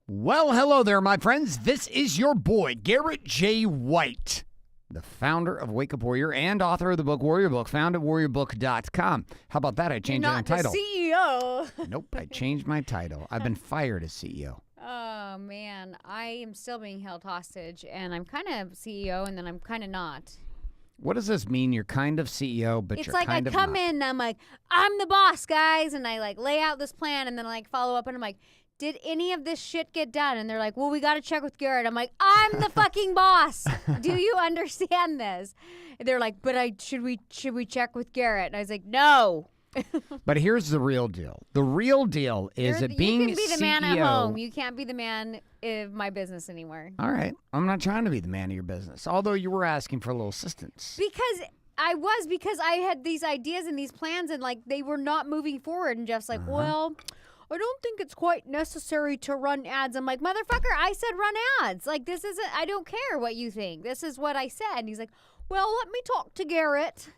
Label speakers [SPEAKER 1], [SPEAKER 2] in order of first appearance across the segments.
[SPEAKER 1] Well, hello there, my friends. This is your boy, Garrett J. White, the founder of Wake Up Warrior and author of the book Warrior Book, found at warriorbook.com. How about that? I changed my title.
[SPEAKER 2] You're not the CEO.
[SPEAKER 1] Nope, I changed my title. I've been fired as CEO.
[SPEAKER 2] Oh, man. I am still being held hostage, and I'm kind of CEO, and then I'm kind of not.
[SPEAKER 1] What does this mean? You're kind of CEO, but you're kind of not.
[SPEAKER 2] It's like I come in, and I'm like, I'm the boss, guys, and I, like, lay out this plan, and then I, like, follow up, and I'm like, did any of this shit get done? And they're like, well, we got to check with Garrett. I'm like, I'm the fucking boss. Do you understand this? And they're like, but should we check with Garrett? And I was like, no.
[SPEAKER 1] But here's the real deal. The real deal is that being CEO...
[SPEAKER 2] You can be the man at home. You can't be the man of my business anymore.
[SPEAKER 1] All right. I'm not trying to be the man of your business, although you were asking for a little assistance.
[SPEAKER 2] Because I had these ideas and these plans, and, like, they were not moving forward. And Jeff's like, well... I don't think it's quite necessary to run ads. I'm like, motherfucker, I said run ads. Like, this isn't, I don't care what you think. This is what I said. And he's like, well, let me talk to Garrett.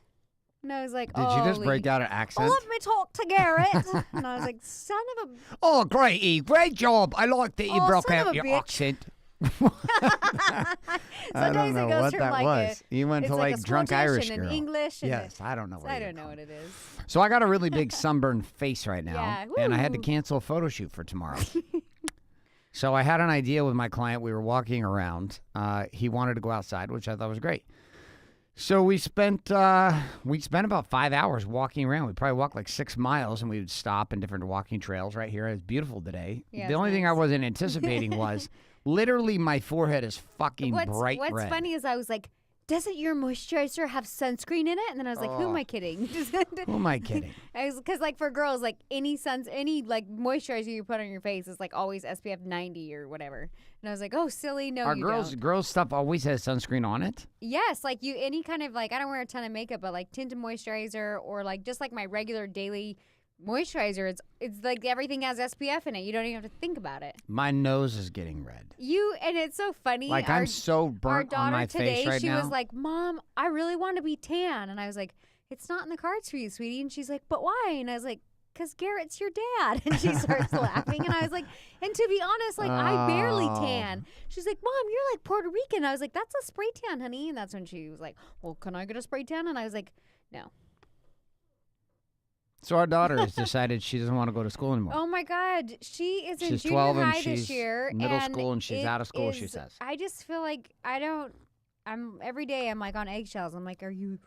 [SPEAKER 2] And I was like,
[SPEAKER 1] Did you just break out an accent?
[SPEAKER 2] Let me talk to Garrett. And I was like, son of a...
[SPEAKER 1] Oh, great, E. Great job. I like that you broke out your accent. I don't know what that was. You went to like drunk Irish girl.
[SPEAKER 2] In English. And
[SPEAKER 1] yes, I don't know what
[SPEAKER 2] I don't know what it is.
[SPEAKER 1] So I got a really big sunburned face right now,
[SPEAKER 2] Yeah,
[SPEAKER 1] and I had to cancel a photo shoot for tomorrow. So I had an idea with my client. We were walking around. He wanted to go outside, which I thought was great. So we spent about 5 hours walking around. We probably walked like 6 miles, and we would stop in different walking trails right here. It's beautiful today.
[SPEAKER 2] Yeah,
[SPEAKER 1] the only thing I wasn't anticipating was literally my forehead is fucking bright red.
[SPEAKER 2] What's funny is I was like, doesn't your moisturizer have sunscreen in it? And then I was like, who am I kidding?
[SPEAKER 1] Who am I kidding?
[SPEAKER 2] Because, like, for girls, like, any like moisturizer you put on your face is like always SPF 90 or whatever. And I was like, oh, silly, no,
[SPEAKER 1] you don't. Girls stuff always has sunscreen on it?
[SPEAKER 2] Yes, like any kind of, like, I don't wear a ton of makeup, but like tinted moisturizer or like just like my regular daily moisturizer, it's like everything has SPF in it. You don't even have to think about it.
[SPEAKER 1] My nose is getting red.
[SPEAKER 2] And it's so funny.
[SPEAKER 1] Like, I'm so burnt on my face right
[SPEAKER 2] now.
[SPEAKER 1] now.
[SPEAKER 2] She was like, Mom, I really want to be tan. And I was like, it's not in the cards for you, sweetie. And she's like, but why? And I was like, because Garrett's your dad. And she starts laughing. And I was like, and to be honest, like, I barely tan. She's like, Mom, you're like Puerto Rican. And I was like, that's a spray tan, honey. And that's when she was like, well, can I get a spray tan? And I was like, no.
[SPEAKER 1] So our daughter has decided she doesn't want to go to school anymore.
[SPEAKER 2] Oh, my God. She's in
[SPEAKER 1] she's
[SPEAKER 2] junior
[SPEAKER 1] 12
[SPEAKER 2] high
[SPEAKER 1] and
[SPEAKER 2] this year.
[SPEAKER 1] Middle school, and she's out of school, she says.
[SPEAKER 2] I just feel like every day I'm like on eggshells. I'm like, are you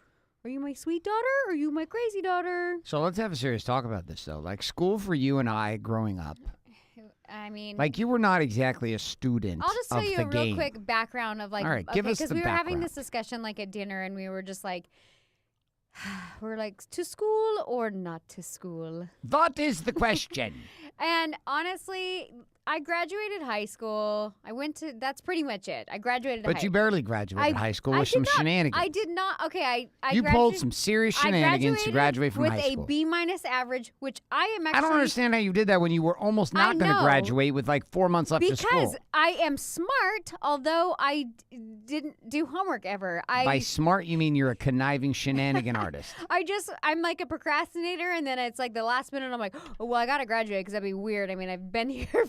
[SPEAKER 2] my sweet daughter or are you my crazy daughter?
[SPEAKER 1] So let's have a serious talk about this, though. Like, school for you and I growing up.
[SPEAKER 2] I mean,
[SPEAKER 1] like, you were not exactly a student.
[SPEAKER 2] I'll just tell you a real quick background of, like,
[SPEAKER 1] all right, give us the
[SPEAKER 2] because we were having
[SPEAKER 1] background.
[SPEAKER 2] this discussion, like, at dinner, and we were just like, we're like, to school or not to school?
[SPEAKER 1] That is the question.
[SPEAKER 2] And honestly, I graduated high school. That's pretty much it. I graduated
[SPEAKER 1] But you barely graduated high school with some shenanigans.
[SPEAKER 2] I did not. Okay,
[SPEAKER 1] you pulled some serious shenanigans to graduate from high school.
[SPEAKER 2] With a B- average, which I am actually...
[SPEAKER 1] I don't understand how you did that when you were almost not going to graduate with like 4 months left to school.
[SPEAKER 2] Because I am smart, although I didn't do homework ever.
[SPEAKER 1] By smart, you mean you're a conniving shenanigan artist.
[SPEAKER 2] I'm like a procrastinator, and then it's like the last minute I'm like, oh, well, I got to graduate because that'd be weird. I mean, I've been here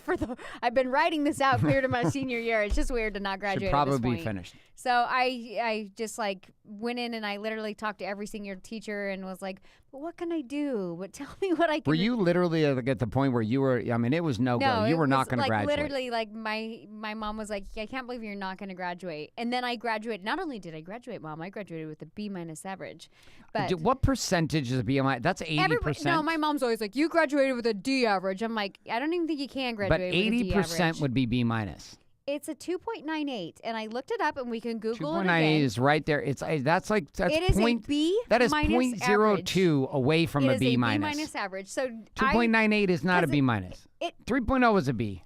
[SPEAKER 2] I've been writing this out clear to my senior year. It's just weird to not graduate.
[SPEAKER 1] Should probably
[SPEAKER 2] at this point.
[SPEAKER 1] Be finished.
[SPEAKER 2] So I just like went in and I literally talked to every senior teacher and was like, but what can I do? But tell me what I can do.
[SPEAKER 1] Were you literally at the point where you were, I mean, it was no go. You were not going to graduate.
[SPEAKER 2] Literally, like my mom was like, I can't believe you're not going to graduate. And then I graduated. Not only did I graduate, Mom, I graduated with a B- average. But
[SPEAKER 1] what percentage is a B? That's 80%.
[SPEAKER 2] No, my mom's always like, you graduated with a D average. I'm like, I don't even think you can graduate with a D average.
[SPEAKER 1] But 80% would be B-.
[SPEAKER 2] It's a 2.98, and I looked it up, and we can Google it
[SPEAKER 1] 2.98 is right there. That's
[SPEAKER 2] it is a B.
[SPEAKER 1] That is 0.02 away from a B-.
[SPEAKER 2] It is a B- average. So
[SPEAKER 1] 2.98 is not a B-. 3.0 is a B.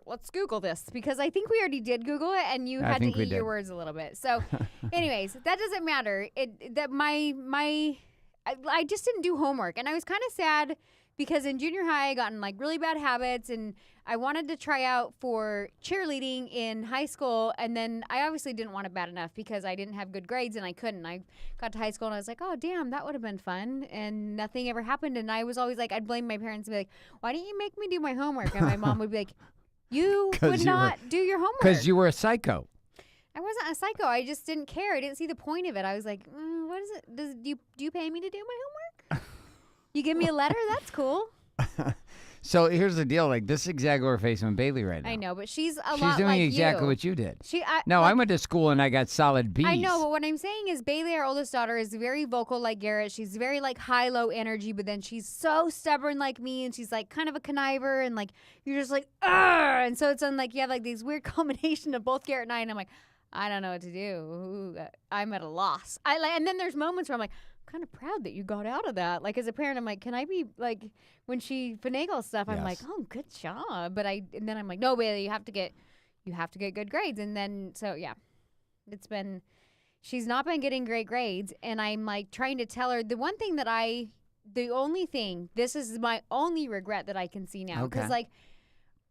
[SPEAKER 2] Let's Google this because I think we already did Google it, and you had to eat your words a little bit. So, anyways, that doesn't matter. I just didn't do homework, and I was kind of sad because in junior high I got in like really bad habits, and I wanted to try out for cheerleading in high school, and then I obviously didn't want it bad enough because I didn't have good grades and I couldn't. I got to high school and I was like, oh, damn, that would have been fun, and nothing ever happened. And I was always like, I'd blame my parents and be like, why didn't you make me do my homework? And my mom would be like, You would not do your homework.
[SPEAKER 1] Because you were a psycho.
[SPEAKER 2] I wasn't a psycho. I just didn't care. I didn't see the point of it. I was like, what is it? Do you pay me to do my homework? You give me a letter? That's cool.
[SPEAKER 1] So here's the deal. Like, this is exactly what we're facing with Bailey right now.
[SPEAKER 2] I know, but she's a lot
[SPEAKER 1] She's doing
[SPEAKER 2] like
[SPEAKER 1] exactly
[SPEAKER 2] you.
[SPEAKER 1] what you did.
[SPEAKER 2] I
[SPEAKER 1] went to school and I got solid B's.
[SPEAKER 2] I know, but what I'm saying is Bailey, our oldest daughter, is very vocal like Garrett. She's very like high-low energy, but then she's so stubborn like me, and she's like kind of a conniver, and like you're just like, ugh! And so it's like you have like these weird combination of both Garrett and I, and I'm like, I don't know what to do. Ooh, I'm at a loss. And then there's moments where I'm like, kind of proud that you got out of that. Like, as a parent, I'm like, can I be like, when she finagles stuff, I'm like, oh, good job. And then I'm like, no, Bailey, you have to get good grades. And then, so yeah, she's not been getting great grades. And I'm like trying to tell her this is my only regret that I can see now. Because like,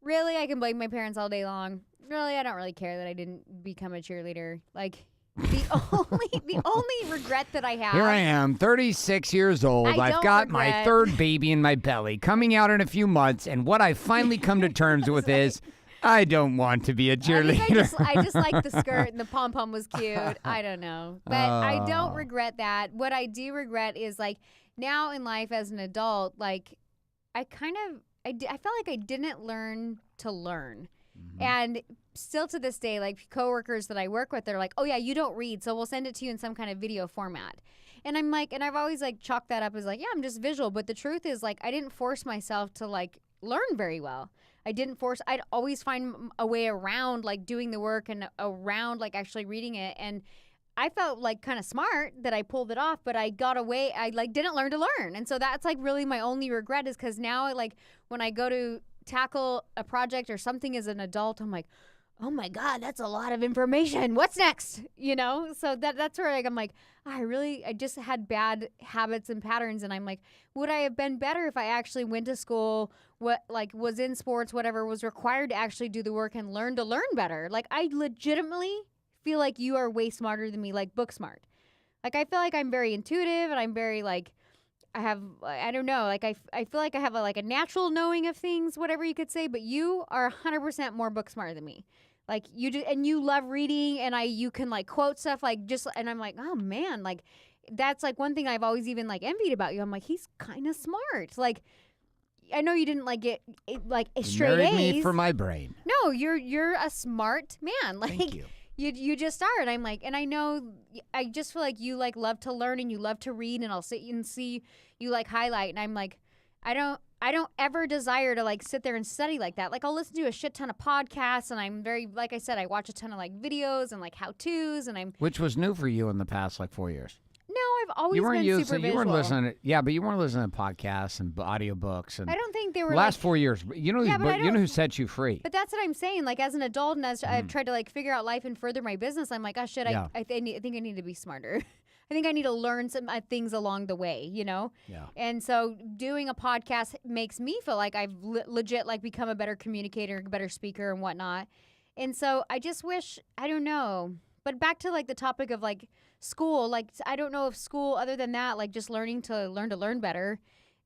[SPEAKER 2] really, I can blame my parents all day long. Really, I don't really care that I didn't become a cheerleader. Like, the only regret that I have.
[SPEAKER 1] Here I am, 36 years old. I've got my third baby in my belly, coming out in a few months, and what I finally come to terms with is I don't want to be a cheerleader.
[SPEAKER 2] I just like the skirt and the pom-pom was cute. I don't know. But I don't regret that. What I do regret is, like, now in life as an adult, like, I felt like I didn't learn to learn. Mm-hmm. And still to this day, like, coworkers that I work with, they're like, oh yeah, you don't read, so we'll send it to you in some kind of video format. And I'm like, and I've always like chalked that up as like, yeah, I'm just visual. But the truth is, like, I didn't force myself to like learn very well. I'd always find a way around like doing the work and around like actually reading it. And I felt like kind of smart that I pulled it off, but I like didn't learn to learn. And so that's like really my only regret, is because now, like, when I go to tackle a project or something as an adult, I'm like, oh my God, that's a lot of information. What's next? You know? So that's where, like, I'm like, I just had bad habits and patterns. And I'm like, would I have been better if I actually went to school, was in sports, whatever, was required to actually do the work and learn to learn better? Like, I legitimately feel like you are way smarter than me, like book smart. Like, I feel like I'm very intuitive and I'm very like, I don't know, like I feel like I have a natural knowing of things, whatever you could say, but you are 100% more book smart than me. Like, you do, and you love reading, and you can like quote stuff, like, just, and I'm like, oh man, like, that's like one thing I've always even like envied about you. I'm like, he's kind of smart. Like, I know you didn't like get like straight A's.
[SPEAKER 1] Me for my brain.
[SPEAKER 2] No, you're a smart man. Like,
[SPEAKER 1] thank you.
[SPEAKER 2] You just are. And I'm like, and I know, I just feel like you like love to learn and you love to read, and I'll sit and see you like highlight, and I'm like, I don't ever desire to like sit there and study like that. Like, I'll listen to a shit ton of podcasts, and I'm very, like I said, I watch a ton of like videos and like how-tos, and which
[SPEAKER 1] was new for you in the past like 4 years.
[SPEAKER 2] No, I've always been super visual.
[SPEAKER 1] You weren't listening. Yeah, but you weren't listening to podcasts and audiobooks. And
[SPEAKER 2] I don't think they were
[SPEAKER 1] last 4 years. You know, you know who set you free.
[SPEAKER 2] But that's what I'm saying. Like, as an adult, and as I've tried to like figure out life and further my business, I'm like, oh shit, I think I need to be smarter. I think I need to learn some things along the way, you know?
[SPEAKER 1] Yeah.
[SPEAKER 2] And so doing a podcast makes me feel like I've legit like become a better communicator, a better speaker and whatnot. And so I just wish, I don't know. But back to like the topic of like school, like, I don't know if school, other than that, like just learn to learn better,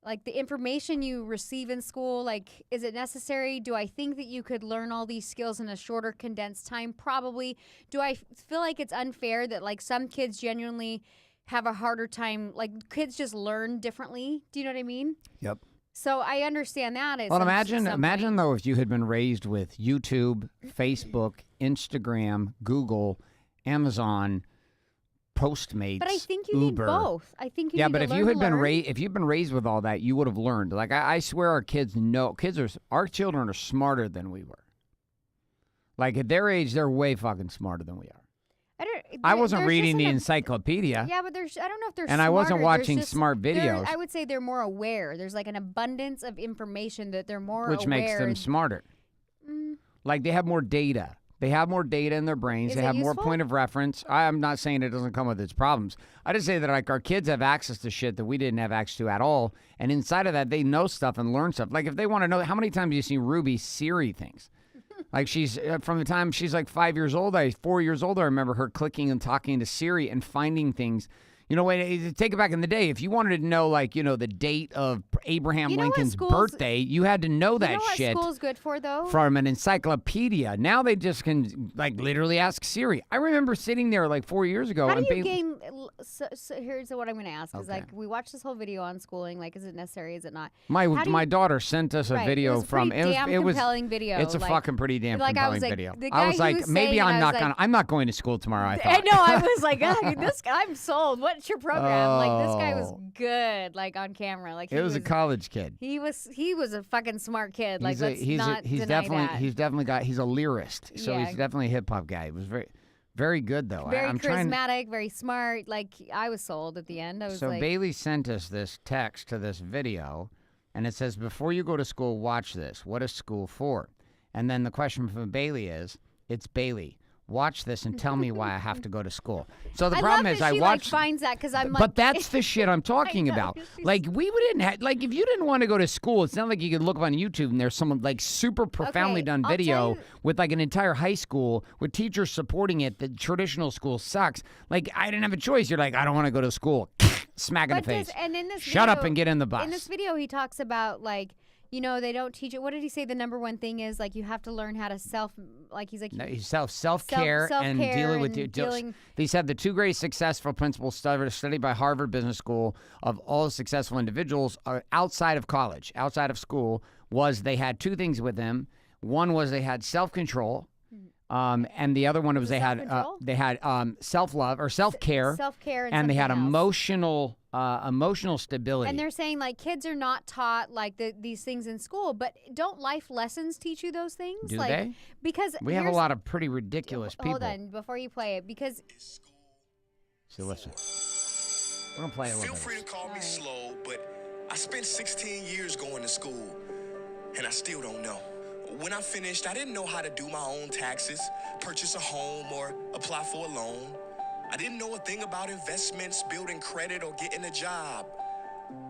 [SPEAKER 2] like the information you receive in school, like, is it necessary? Do I think that you could learn all these skills in a shorter, condensed time? Probably. Do I feel like it's unfair that like some kids genuinely have a harder time, like kids just learn differently? Do you know what I mean?
[SPEAKER 1] Yep.
[SPEAKER 2] So I understand that.
[SPEAKER 1] Well, imagine though, if you had been raised with YouTube, Facebook, Instagram, Google, Amazon, Postmates,
[SPEAKER 2] but I think you
[SPEAKER 1] Uber.
[SPEAKER 2] need both. I think you
[SPEAKER 1] yeah,
[SPEAKER 2] need
[SPEAKER 1] but
[SPEAKER 2] to
[SPEAKER 1] if
[SPEAKER 2] learn
[SPEAKER 1] you had
[SPEAKER 2] to
[SPEAKER 1] been
[SPEAKER 2] learn.
[SPEAKER 1] if you've been raised with all that, you would have learned. Like, I swear, our children are smarter than we were. Like, at their age, they're way fucking smarter than we are. I wasn't reading the encyclopedia.
[SPEAKER 2] Yeah, but I don't know if they're
[SPEAKER 1] and
[SPEAKER 2] smarter.
[SPEAKER 1] I wasn't watching smart videos.
[SPEAKER 2] I would say they're more aware. There's like an abundance of information that they're more
[SPEAKER 1] aware. Which makes them smarter. Like, they have more data. They have more data in their brains. They have more point of reference. I'm not saying it doesn't come with its problems. I just say that, like, our kids have access to shit that we didn't have access to at all. And inside of that, they know stuff and learn stuff. Like, if they want to know, how many times do you see Ruby Siri things? Like, she's, from the time she's like 4 years old, I remember her clicking and talking to Siri and finding things. You know, take it back in the day. If you wanted to know, like, the date of Abraham Lincoln's birthday, you had to know that shit.
[SPEAKER 2] You know what school's good for, though?
[SPEAKER 1] From an encyclopedia. Now they just can, like, literally ask Siri. I remember sitting there, like, 4 years ago.
[SPEAKER 2] How do you gain... So here's what I'm going to ask. Because,
[SPEAKER 1] Okay.
[SPEAKER 2] like, we watched this whole video on schooling. Like, is it necessary? Is it not?
[SPEAKER 1] My daughter sent us a video from...
[SPEAKER 2] It was a compelling video.
[SPEAKER 1] It's a fucking pretty damn compelling video. I was like,
[SPEAKER 2] maybe
[SPEAKER 1] I'm not going to school tomorrow, I thought.
[SPEAKER 2] I know. I was like, this guy, I'm sold. What's your program? Like, this guy was good, like, on camera. Like,
[SPEAKER 1] it was a college kid.
[SPEAKER 2] He was a fucking smart kid. Like,
[SPEAKER 1] he's a lyrist, so he's definitely a hip hop guy. It was very, very good though.
[SPEAKER 2] Very charismatic, very smart. Like, I was sold at the end. I was like,
[SPEAKER 1] Bailey sent us this text to this video, and it says, "Before you go to school, watch this. What is school for?" And then the question from Bailey is, "It's Bailey. Watch this and tell me why I have to go to school." So the problem is, I watched.
[SPEAKER 2] Finds that because I'm like,
[SPEAKER 1] but that's the shit I'm talking about. Like, we didn't have, like, if you didn't want to go to school, it's not like you could look up on YouTube and there's some like super profoundly done video with like an entire high school with teachers supporting it. The traditional school sucks. Like, I didn't have a choice. You're like, I don't want to go to school. Smack in the face.
[SPEAKER 2] And in this
[SPEAKER 1] Shut
[SPEAKER 2] video,
[SPEAKER 1] up and get in the bus.
[SPEAKER 2] In this video, he talks about like, they don't teach it. What did he say? The number one thing is like you have to learn how to
[SPEAKER 1] self-care and dealing with dealing. They said the two great successful principles studied by Harvard Business School of all successful individuals outside of college, outside of school, was they had two things with them. One was they had self-control. And the other one was they had self-love or self-care, and they had emotional stability.
[SPEAKER 2] And they're saying like kids are not taught like these things in school, but don't life lessons teach you those things?
[SPEAKER 1] Do
[SPEAKER 2] like,
[SPEAKER 1] they?
[SPEAKER 2] Because
[SPEAKER 1] we have a lot of pretty ridiculous people.
[SPEAKER 2] Hold on, before you play it, because.
[SPEAKER 1] So listen, we're gonna play a little bit.
[SPEAKER 3] Feel free to call me slow, but I spent 16 years going to school, and I still don't know. When I finished, I didn't know how to do my own taxes, purchase a home, or apply for a loan. I didn't know a thing about investments, building credit, or getting a job.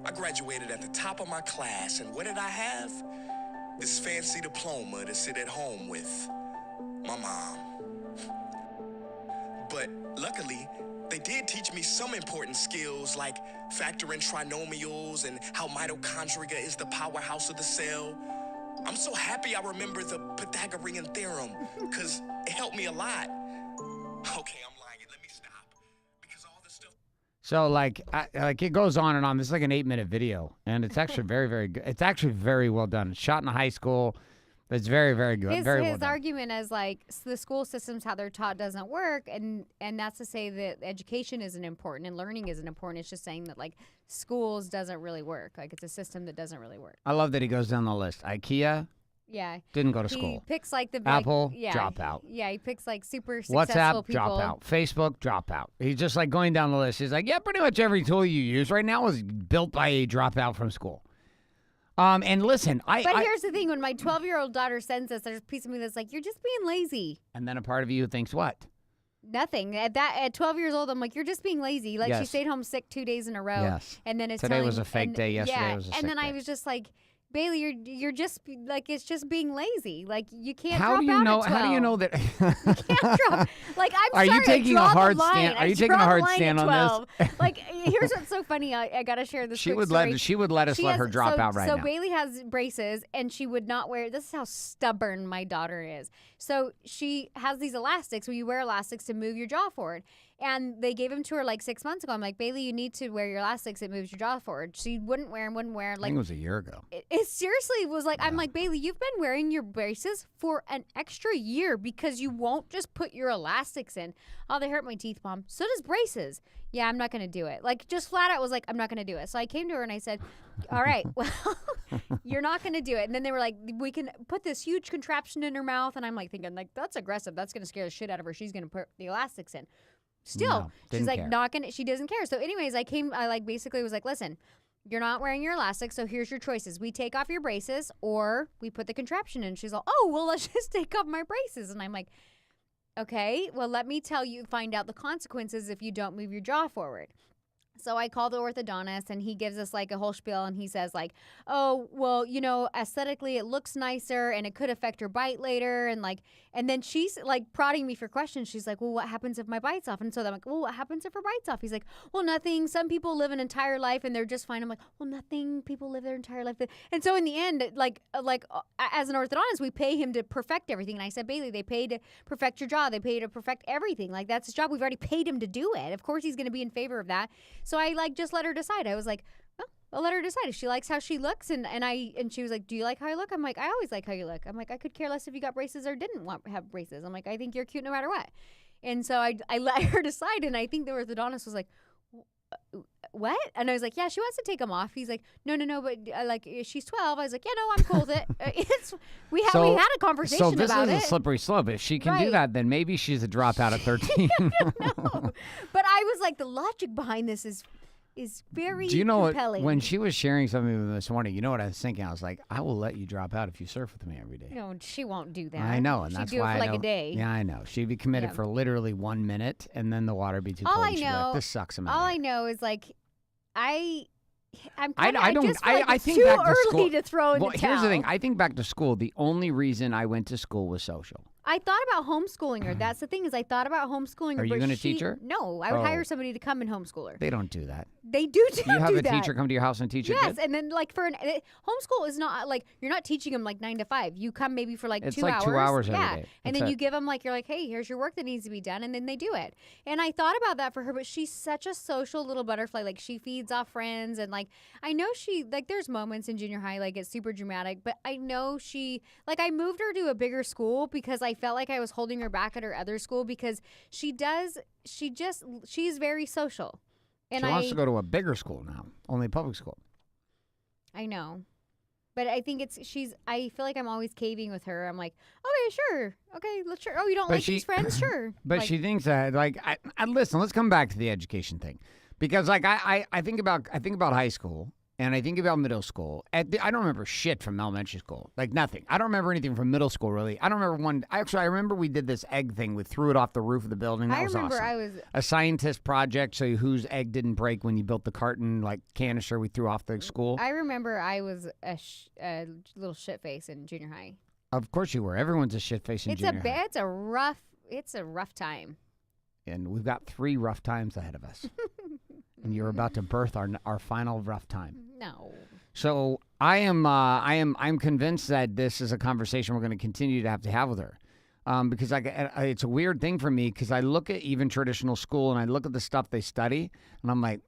[SPEAKER 3] I graduated at the top of my class, and what did I have? This fancy diploma to sit at home with my mom. But luckily, they did teach me some important skills like factoring trinomials and how mitochondria is the powerhouse of the cell. I'm so happy I remember the Pythagorean theorem, because it helped me a lot. Okay, I'm lying. Let me stop. Because all this stuff...
[SPEAKER 1] So, like it goes on and on. This is like an 8-minute video, and it's actually very, very good. It's actually very well done. It's shot in a high school. It's very, very good. Very well done.
[SPEAKER 2] His argument is like the school systems, how they're taught, doesn't work, and that's to say that education isn't important and learning isn't important. It's just saying that like schools doesn't really work. Like it's a system that doesn't really work.
[SPEAKER 1] I love that he goes down the list. IKEA.
[SPEAKER 2] Yeah.
[SPEAKER 1] Didn't go to school.
[SPEAKER 2] He picks like the
[SPEAKER 1] Apple, dropout.
[SPEAKER 2] Yeah, he picks like super successful
[SPEAKER 1] WhatsApp,
[SPEAKER 2] people.
[SPEAKER 1] dropout. Facebook, dropout. He's just like going down the list. He's like, yeah, pretty much every tool you use right now was built by a dropout from school. And listen,
[SPEAKER 2] But here's the thing: when my 12-year-old daughter sends us, there's a piece of me that's like, "You're just being lazy."
[SPEAKER 1] And then a part of you thinks what?
[SPEAKER 2] Nothing. At 12 years old, I'm like, "You're just being lazy." Like she stayed home sick 2 days in a row.
[SPEAKER 1] Yes.
[SPEAKER 2] And then
[SPEAKER 1] today was a fake day. Yesterday was a sick day.
[SPEAKER 2] And then I was just like, Bailey, you're just like, it's just being lazy. Like you can't
[SPEAKER 1] How
[SPEAKER 2] drop
[SPEAKER 1] do you
[SPEAKER 2] out
[SPEAKER 1] know?
[SPEAKER 2] at 12.
[SPEAKER 1] How do you know that?
[SPEAKER 2] You can't drop. Like I'm
[SPEAKER 1] Are
[SPEAKER 2] sorry.
[SPEAKER 1] you taking a hard stand? Are you taking a hard stand on
[SPEAKER 2] this? Like here's what's so funny. I gotta share this.
[SPEAKER 1] She would let us let her drop out right now.
[SPEAKER 2] So Bailey has braces, and she would not wear. This is how stubborn my daughter is. So she has these elastics where you wear elastics to move your jaw forward. And they gave them to her like 6 months ago. I'm like, Bailey, you need to wear your elastics. It moves your jaw forward. She wouldn't wear them, Like,
[SPEAKER 1] I think it was a year ago.
[SPEAKER 2] It seriously was like, I'm like, Bailey, you've been wearing your braces for an extra year because you won't just put your elastics in. Oh, they hurt my teeth, Mom. So does braces. Yeah, I'm not going to do it. Like, just flat out was like, I'm not going to do it. So I came to her and I said, all right, well, you're not going to do it. And then they were like, we can put this huge contraption in her mouth. And I'm like thinking, like, that's aggressive. That's going to scare the shit out of her. She's going to put the elastics in. Still, she's like not gonna. She doesn't care. So, anyways, I like basically was like, listen, you're not wearing your elastics, so here's your choices: we take off your braces, or we put the contraption in. She's like, oh, well, let's just take off my braces, and I'm like, okay, well, let me find out the consequences if you don't move your jaw forward. So I call the orthodontist and he gives us like a whole spiel and he says like, oh, well, aesthetically it looks nicer and it could affect your bite later. And then she's like prodding me for questions. She's like, well, what happens if my bite's off? And so I'm like, well, what happens if her bite's off? He's like, well, nothing. Some people live an entire life and they're just fine. I'm like, well, nothing. People live their entire life. And so in the end, like as an orthodontist, we pay him to perfect everything. And I said, Bailey, they pay to perfect your jaw. They pay to perfect everything. Like that's his job. We've already paid him to do it. Of course he's going to be in favor of that. So I just let her decide. I was like, well, I'll let her decide. If she likes how she looks, and she was like, do you like how I look? I'm like, I always like how you look. I'm like, I could care less if you got braces or didn't have braces. I'm like, I think you're cute no matter what. And so I let her decide, and I think the orthodontist was like, what? And I was like, yeah, she wants to take them off. He's like, no, but she's 12. I was like, yeah, no, I'm cool with it. We had a conversation about it.
[SPEAKER 1] So this is a slippery slope. If she can do that, then maybe she's a dropout at 13.
[SPEAKER 2] No. But I was like, the logic behind this is very
[SPEAKER 1] Do you know
[SPEAKER 2] compelling.
[SPEAKER 1] When she was sharing something with me this morning, you know what I was thinking? I was like, I will let you drop out if you surf with me every day.
[SPEAKER 2] No, she won't do that.
[SPEAKER 1] I know, and
[SPEAKER 2] She'd
[SPEAKER 1] that's
[SPEAKER 2] do
[SPEAKER 1] why
[SPEAKER 2] it for
[SPEAKER 1] I
[SPEAKER 2] like
[SPEAKER 1] know.
[SPEAKER 2] a day.
[SPEAKER 1] Yeah, I know. She'd be committed for literally 1 minute, and then the water would be too cold.
[SPEAKER 2] All I
[SPEAKER 1] and she'd be
[SPEAKER 2] know,
[SPEAKER 1] like, this sucks.
[SPEAKER 2] all I know is like, I think
[SPEAKER 1] back
[SPEAKER 2] it's too
[SPEAKER 1] to school,
[SPEAKER 2] early to throw in the towel.
[SPEAKER 1] Here's the thing. I think back to school, the only reason I went to school was social.
[SPEAKER 2] I thought about homeschooling her. That's the thing is I thought about homeschooling her.
[SPEAKER 1] Are you going to teach her?
[SPEAKER 2] No, I would hire somebody to come and homeschool her.
[SPEAKER 1] They don't do that.
[SPEAKER 2] They do that.
[SPEAKER 1] You have a teacher come to your house and teach you?
[SPEAKER 2] Yes, and then like homeschool is not like you're not teaching them like 9 to 5. You come maybe for like 2 hours.
[SPEAKER 1] It's like 2 hours every day.
[SPEAKER 2] And then you give them like, you're like, hey, here's your work that needs to be done. And then they do it. And I thought about that for her, but she's such a social little butterfly. Like she feeds off friends. And like, I know there's moments in junior high, like it's super dramatic, but I know I moved her to a bigger school because I felt like I was holding her back at her other school because she's very social. And
[SPEAKER 1] she wants to go to a bigger school now, only public school.
[SPEAKER 2] I know. But I think I feel like I'm always caving with her. I'm like, okay, sure. Okay, let's sure. Oh, you don't like these friends? Sure.
[SPEAKER 1] But she thinks that, listen, let's come back to the education thing. Because, I think about high school. And I think about middle school. I don't remember shit from elementary school. Like, nothing. I don't remember anything from middle school, really. I don't remember I remember we did this egg thing. We threw it off the roof of the building. That was awesome.
[SPEAKER 2] I was
[SPEAKER 1] a scientist project, so whose egg didn't break when you built the carton, canister we threw off the school.
[SPEAKER 2] I remember I was a little shit face in junior high.
[SPEAKER 1] Of course you were. Everyone's a shit face in junior high.
[SPEAKER 2] It's a rough time.
[SPEAKER 1] And we've got 3 rough times ahead of us. And you're about to birth our final rough time.
[SPEAKER 2] No.
[SPEAKER 1] So I'm convinced that this is a conversation we're going to continue to have with her, because it's a weird thing for me because I look at even traditional school and I look at the stuff they study and I'm like,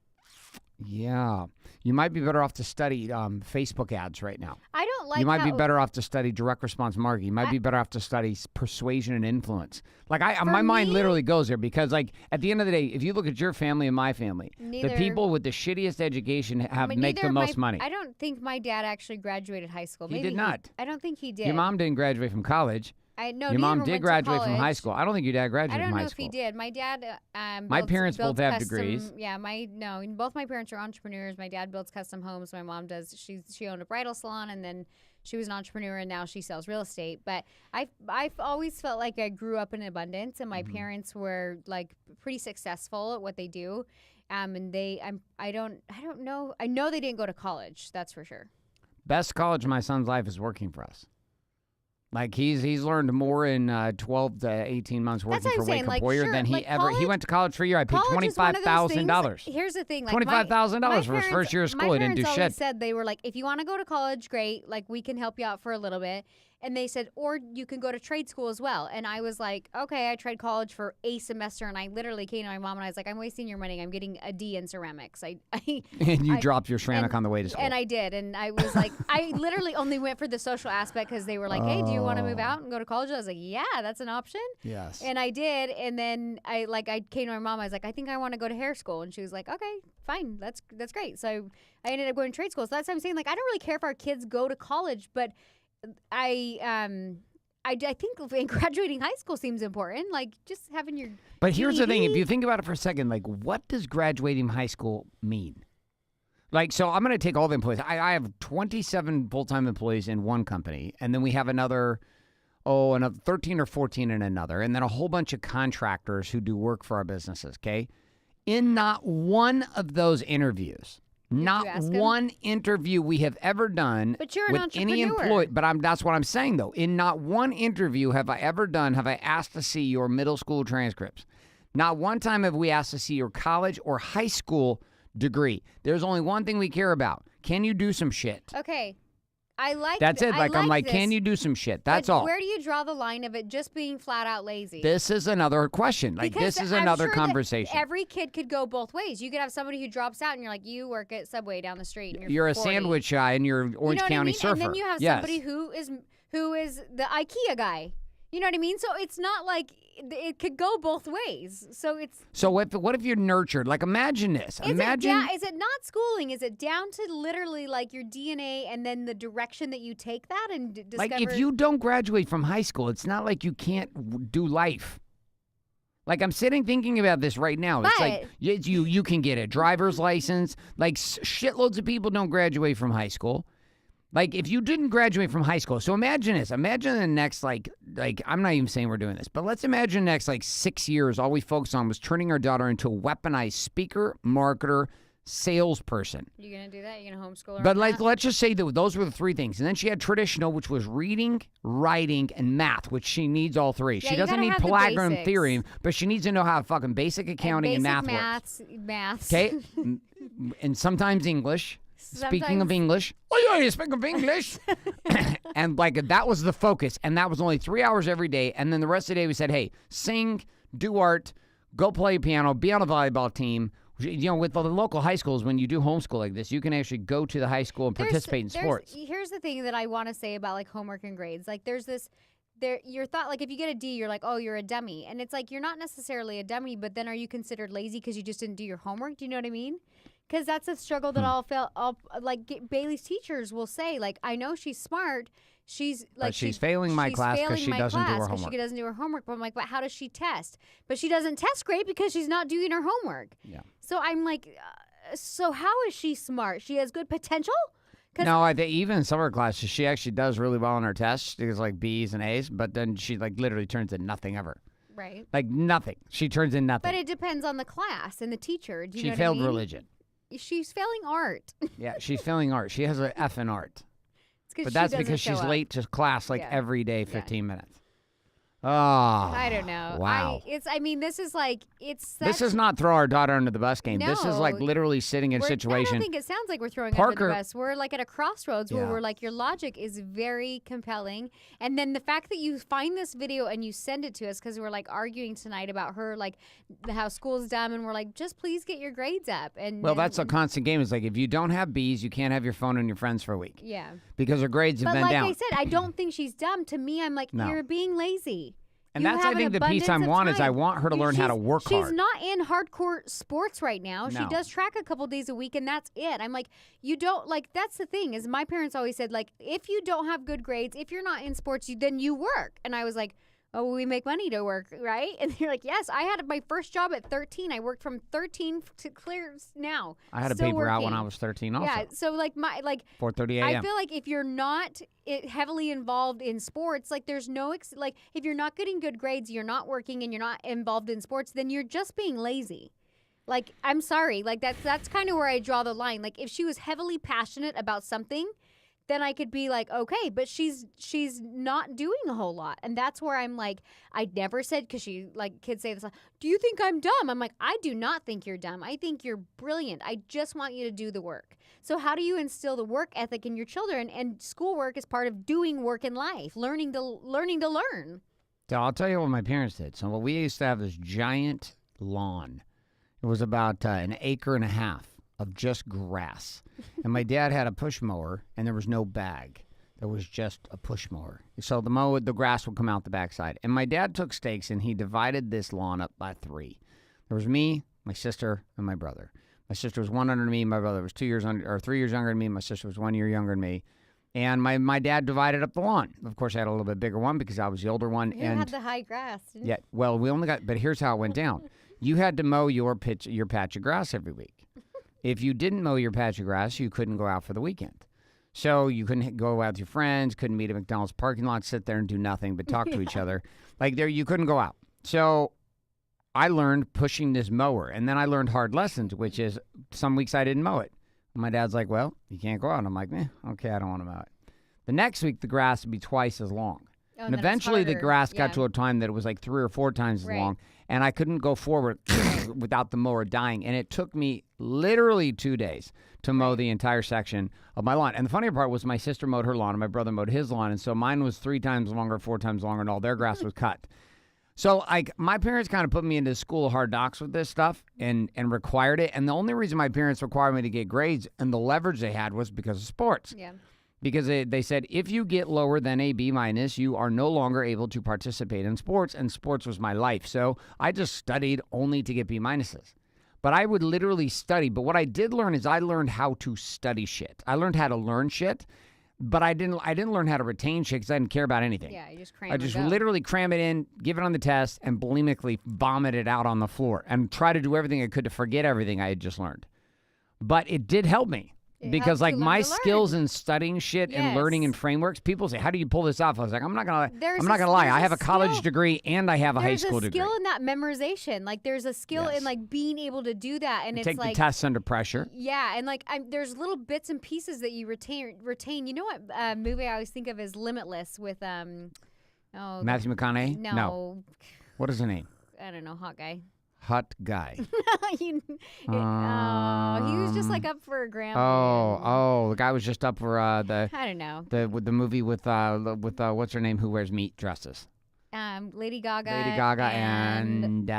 [SPEAKER 1] yeah, you might be better off to study Facebook ads right now.
[SPEAKER 2] I don't like.
[SPEAKER 1] You might be better off to study direct response marketing. You might be better off to study persuasion and influence. My mind literally goes there because, at the end of the day, if you look at your family and my family, the people with the shittiest education make the most money.
[SPEAKER 2] I don't think my dad actually graduated high school.
[SPEAKER 1] He did not.
[SPEAKER 2] I don't think he did.
[SPEAKER 1] Your mom didn't graduate from college. Your mom did graduate from high school. I don't think your dad graduated from high school.
[SPEAKER 2] I don't know if he did. My dad.
[SPEAKER 1] My parents both have degrees.
[SPEAKER 2] Yeah, both my parents are entrepreneurs. My dad builds custom homes. My mom does. She owned a bridal salon, and then she was an entrepreneur, and now she sells real estate. But I've always felt like I grew up in abundance, and my parents were pretty successful at what they do. And I don't know. I know they didn't go to college. That's for sure.
[SPEAKER 1] Best college in my son's life is working for us. He's learned more in 12 to 18 months working for Wake Up Warrior than he ever. He went to college for a year. I paid $25,000.
[SPEAKER 2] Here's the thing:
[SPEAKER 1] $25,000 for his first year of school. He didn't do shit.
[SPEAKER 2] My parents always said they were like, if you want to go to college, great. We can help you out for a little bit. And they said, or you can go to trade school as well. And I was like, okay, I tried college for a semester, and I literally came to my mom and I was like, I'm wasting your money. I'm getting a D in ceramics. And
[SPEAKER 1] you dropped your ceramic on the way to school.
[SPEAKER 2] And I did. And I was like, I literally only went for the social aspect because they were like, hey, do you want to move out and go to college? I was like, yeah, that's an option.
[SPEAKER 1] Yes.
[SPEAKER 2] And I did. And then I came to my mom. I was like, I think I want to go to hair school. And she was like, okay, fine. That's great. So I ended up going to trade school. So that's what I'm saying. I don't really care if our kids go to college, but I think graduating high school seems important. Just having your
[SPEAKER 1] But here's
[SPEAKER 2] GED.
[SPEAKER 1] the thing. If you think about it for a second, what does graduating high school mean? So I'm going to take all the employees. I have 27 full-time employees in one company, and then we have another 13 or 14 in another, and then a whole bunch of contractors who do work for our businesses, okay? In not one of those interviews, not one interview we have ever done
[SPEAKER 2] but you're
[SPEAKER 1] with
[SPEAKER 2] an
[SPEAKER 1] any employee. But that's what I'm saying, though. In not one interview have I asked to see your middle school transcripts. Not one time have we asked to see your college or high school degree. There's only one thing we care about. Can you do some shit?
[SPEAKER 2] Okay. I like
[SPEAKER 1] That's it. Like, I'm like,
[SPEAKER 2] this.
[SPEAKER 1] can you do some shit? That's all.
[SPEAKER 2] Where do you draw the line of it just being flat out lazy?
[SPEAKER 1] This is another question. Like,
[SPEAKER 2] because
[SPEAKER 1] this is
[SPEAKER 2] I'm
[SPEAKER 1] another
[SPEAKER 2] sure
[SPEAKER 1] conversation.
[SPEAKER 2] Every kid could go both ways. You could have somebody who drops out and you're like, you work at Subway down the street. And
[SPEAKER 1] you're a
[SPEAKER 2] 40.
[SPEAKER 1] sandwich guy and you're Orange County surfer.
[SPEAKER 2] And then you have somebody who is the IKEA guy. You know what I mean? So it's not like it could go both ways. So
[SPEAKER 1] what if you're nurtured? Like, imagine this.
[SPEAKER 2] Is it not schooling? Is it down to literally like your DNA and then the direction that you take that and discover?
[SPEAKER 1] Like, if you don't graduate from high school, it's not like you can't do life. Like, I'm sitting thinking about this right now. It's like you can get a driver's license. Like, shitloads of people don't graduate from high school. Like, if you didn't graduate from high school, so imagine this. Imagine the next, like I'm not even saying we're doing this, but let's imagine the next, 6 years, all we focused on was turning our daughter into a weaponized speaker, marketer, salesperson.
[SPEAKER 2] You going to do that? You going to homeschool her?
[SPEAKER 1] But, let's just say that those were the three things. And then she had traditional, which was reading, writing, and math, which she needs all three.
[SPEAKER 2] Yeah,
[SPEAKER 1] she doesn't need Pythagorean theorem, but she needs to know how fucking basic accounting and math works.
[SPEAKER 2] Maths.
[SPEAKER 1] Okay? And sometimes English. Speaking of English, you speak of English. And that was the focus. And that was only 3 hours every day. And then the rest of the day we said, hey, sing, do art, go play piano, be on a volleyball team. You know, with the local high schools, when you do homeschool like this, you can actually go to the high school and participate in sports.
[SPEAKER 2] Here's the thing that I want to say about homework and grades. There's this. Your thought, if you get a D, you're like, oh, you're a dummy. And it's you're not necessarily a dummy, but then are you considered lazy because you just didn't do your homework? Do you know what I mean? Because that's a struggle that Bailey's teachers will say, I know she's smart. She's
[SPEAKER 1] failing my class because she doesn't do her homework.
[SPEAKER 2] She doesn't do her homework. But I'm like, but how does she test? But she doesn't test great because she's not doing her homework.
[SPEAKER 1] Yeah.
[SPEAKER 2] So I'm like, so how is she smart? She has good potential?
[SPEAKER 1] No, I think even in some of her classes, she actually does really well on her tests. She gets B's and A's, but then she literally turns in nothing ever.
[SPEAKER 2] Right.
[SPEAKER 1] Nothing. She turns in nothing.
[SPEAKER 2] But it depends on the class and the teacher. Do you
[SPEAKER 1] she
[SPEAKER 2] know what
[SPEAKER 1] failed
[SPEAKER 2] I mean?
[SPEAKER 1] religion.
[SPEAKER 2] She's failing art.
[SPEAKER 1] Yeah, she's failing art. She has an F in art.
[SPEAKER 2] But
[SPEAKER 1] that's because she's late to class every day, 15 minutes. Oh, I
[SPEAKER 2] don't know.
[SPEAKER 1] Wow.
[SPEAKER 2] This is
[SPEAKER 1] this is not throw our daughter under the bus game.
[SPEAKER 2] No,
[SPEAKER 1] this is literally sitting in a situation.
[SPEAKER 2] I don't think it sounds like we're throwing her under the bus. We're at a crossroads where we're your logic is very compelling. And then the fact that you find this video and you send it to us because we're arguing tonight about her, how school's dumb. And we're just please get your grades up.
[SPEAKER 1] That's a constant game. It's if you don't have B's, you can't have your phone and your friends for a week.
[SPEAKER 2] Yeah.
[SPEAKER 1] Because her grades have been down.
[SPEAKER 2] But I said, I don't think she's dumb. To me, I'm
[SPEAKER 1] no.
[SPEAKER 2] You're being lazy.
[SPEAKER 1] And that's, I think, the piece I want is I want her to learn how to work hard.
[SPEAKER 2] She's not in hardcore sports right now.
[SPEAKER 1] No.
[SPEAKER 2] She does track a couple days a week, and that's it. I'm you don't, that's the thing, is my parents always said, if you don't have good grades, if you're not in sports, then you work. And I was like, oh, we make money to work, right? And they're like, yes. I had my first job at 13. I worked from 13 to clear now.
[SPEAKER 1] I had a paper route when I was 13 also.
[SPEAKER 2] Yeah, so
[SPEAKER 1] 4:30 a.m.
[SPEAKER 2] I feel if you're not heavily involved in sports, there's no, if you're not getting good grades, you're not working, and you're not involved in sports, then you're just being lazy. I'm sorry. That's kind of where I draw the line. If she was heavily passionate about something, then I could be okay, but she's not doing a whole lot. And that's where I'm I never said, because she, kids say this, do you think I'm dumb? I'm I do not think you're dumb. I think you're brilliant. I just want you to do the work. So how do you instill the work ethic in your children? And schoolwork is part of doing work in life, learning to learn.
[SPEAKER 1] So I'll tell you what my parents did. So we used to have this giant lawn. It was about an acre and a half of just grass. And my dad had a push mower, and there was no bag. There was just a push mower. So the grass would come out the backside. And my dad took stakes, and he divided this lawn up by 3. There was me, my sister, and my brother. My sister was 1 under me. My brother was 3 years younger than me. My sister was 1 year younger than me. And my dad divided up the lawn. Of course, I had a little bit bigger one because I was the older one.
[SPEAKER 2] You had the high grass, didn't you?
[SPEAKER 1] Yeah, well, we only got, but here's how it went down. You had to mow your patch of grass every week. If you didn't mow your patch of grass, you couldn't go out for the weekend. So you couldn't go out with your friends, couldn't meet at McDonald's parking lot, sit there and do nothing but talk to each other. You couldn't go out. So I learned pushing this mower, and then I learned hard lessons, which is some weeks I didn't mow it. My dad's like, well, you can't go out. And I'm like, okay, I don't want to mow it. The next week, the grass would be twice as long.
[SPEAKER 2] Oh,
[SPEAKER 1] and eventually the grass got to a time that it was like 3 or 4 times as long, and I couldn't go forward without the mower dying. And it took me literally 2 days to mow the entire section of my lawn. And the funny part was my sister mowed her lawn and my brother mowed his lawn, and so mine was 3 times longer, 4 times longer, and all their grass was cut. So my parents kind of put me into school of hard knocks with this stuff and required it. And the only reason my parents required me to get grades and the leverage they had was because of sports.
[SPEAKER 2] Yeah.
[SPEAKER 1] Because they said, if you get lower than a B-, you are no longer able to participate in sports, and sports was my life. So I just studied only to get B-. But I would literally study. But what I did learn is I learned how to study shit. I learned how to learn shit, but I didn't learn how to retain shit because I didn't care about anything.
[SPEAKER 2] Yeah, you just cram
[SPEAKER 1] I just literally cram it in, give it on the test, and bulimically vomit it out on the floor and try to do everything I could to forget everything I had just learned. But it did help me. Because like my skills in studying shit and learning and frameworks, people say, "How do you pull this off?" I was like, "I'm not gonna lie. I have a college degree and I have a high school degree."
[SPEAKER 2] There's a skill in that memorization. Like there's a skill in like being able to do that, and it's
[SPEAKER 1] take
[SPEAKER 2] like
[SPEAKER 1] the tests under pressure.
[SPEAKER 2] Yeah, and like there's little bits and pieces that you retain. You know what movie I always think of is Limitless with
[SPEAKER 1] Matthew McConaughey.
[SPEAKER 2] No.
[SPEAKER 1] What is the name?
[SPEAKER 2] I don't know. Hot guy.
[SPEAKER 1] Hot guy.
[SPEAKER 2] He was just like up for a Grammy.
[SPEAKER 1] The guy was just up for
[SPEAKER 2] I don't know.
[SPEAKER 1] the movie with what's her name, who wears meat dresses.
[SPEAKER 2] Lady Gaga.
[SPEAKER 1] and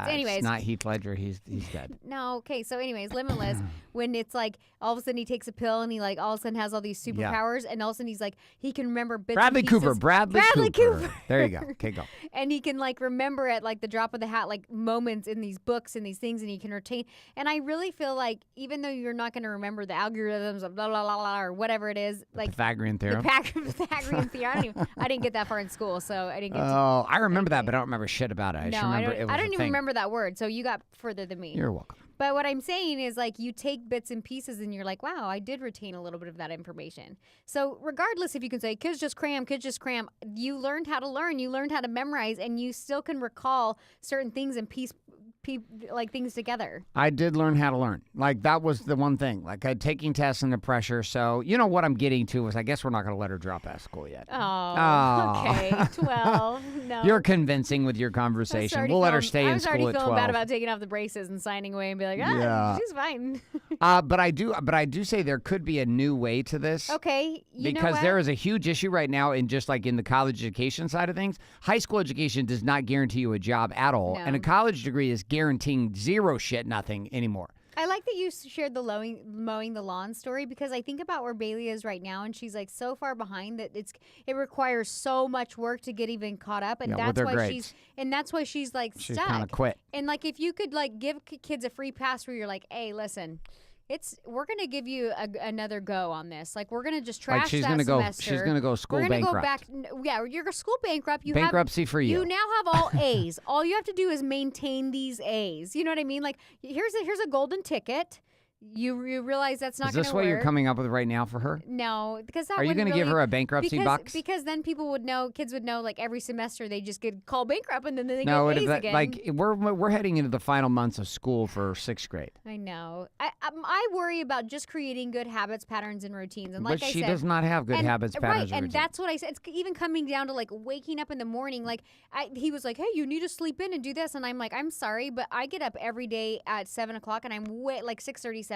[SPEAKER 2] anyways.
[SPEAKER 1] It's not Heath Ledger. He's dead.
[SPEAKER 2] No, okay. So anyways, Limitless, when it's like all of a sudden he takes a pill and he like all of a sudden has all these superpowers, and all of a sudden he's like he can remember bits
[SPEAKER 1] Bradley
[SPEAKER 2] and pieces.
[SPEAKER 1] Bradley Cooper. There you go. Okay, go.
[SPEAKER 2] And he can like remember at like the drop of the hat like moments in these books and these things, and he can retain. And I really feel like even though you're not going to remember the algorithms of blah blah blah blah or whatever it is, like
[SPEAKER 1] Pythagorean theorem.
[SPEAKER 2] The Pythagorean theorem. I didn't get that far in school, so I didn't get.
[SPEAKER 1] I remember that, but I don't remember shit about it. I just remember it was
[SPEAKER 2] I don't
[SPEAKER 1] a
[SPEAKER 2] even
[SPEAKER 1] thing.
[SPEAKER 2] remember that word. So you got further than me.
[SPEAKER 1] You're welcome.
[SPEAKER 2] But what I'm saying is like you take bits and pieces and you're like, wow, I did retain a little bit of that information. So regardless if you can say kids just cram, you learned how to learn, you learned how to memorize, and you still can recall certain things and piece like things together.
[SPEAKER 1] I did learn how to learn. Like that was the one thing. Like taking tests under pressure. So you know what I'm getting to is I guess we're not going to let her drop out of school yet.
[SPEAKER 2] Okay. 12. No.
[SPEAKER 1] You're convincing with your conversation. We'll let her stay in school at 12.
[SPEAKER 2] I was already feeling bad about taking off the braces and signing away and be like, she's fine.
[SPEAKER 1] But I do say there could be a new way to this.
[SPEAKER 2] Okay.
[SPEAKER 1] Because there is a huge issue right now in just like in the college education side of things. High school education does not guarantee you a job at all.
[SPEAKER 2] No.
[SPEAKER 1] And a college degree is guaranteeing zero shit nothing anymore.
[SPEAKER 2] I like that you shared the mowing the lawn story because I think about where Bailey is right now, and she's like so far behind that it requires so much work to get even caught up, and that's why she's like
[SPEAKER 1] she's
[SPEAKER 2] stuck.
[SPEAKER 1] Kind of quit.
[SPEAKER 2] And like if you could like give kids a free pass where you're like, hey, listen. We're gonna give you another go on this. Like we're gonna just trash that semester.
[SPEAKER 1] She's gonna go school bankrupt.
[SPEAKER 2] Go back. Yeah, you're school bankrupt.
[SPEAKER 1] Bankruptcy for you.
[SPEAKER 2] You now have all A's. All you have to do is maintain these A's. You know what I mean? Like here's a golden ticket. You realize that's not going to work.
[SPEAKER 1] Is this what you're coming up with right now for her?
[SPEAKER 2] No, because that
[SPEAKER 1] Are you
[SPEAKER 2] going to
[SPEAKER 1] give her a bankruptcy box?
[SPEAKER 2] Because then kids would know, like every semester they just get called bankrupt and then they get A's again.
[SPEAKER 1] Like we're heading into the final months of school for 6th grade.
[SPEAKER 2] I know. I worry about just creating good habits, patterns, and routines. And like
[SPEAKER 1] but she does not have good habits, patterns, and routines.
[SPEAKER 2] And that's what I said. It's even coming down to like waking up in the morning. Like he was like, "Hey, you need to sleep in and do this," and I'm like, "I'm sorry, but I get up every day at 7:00 and I'm like 6:37,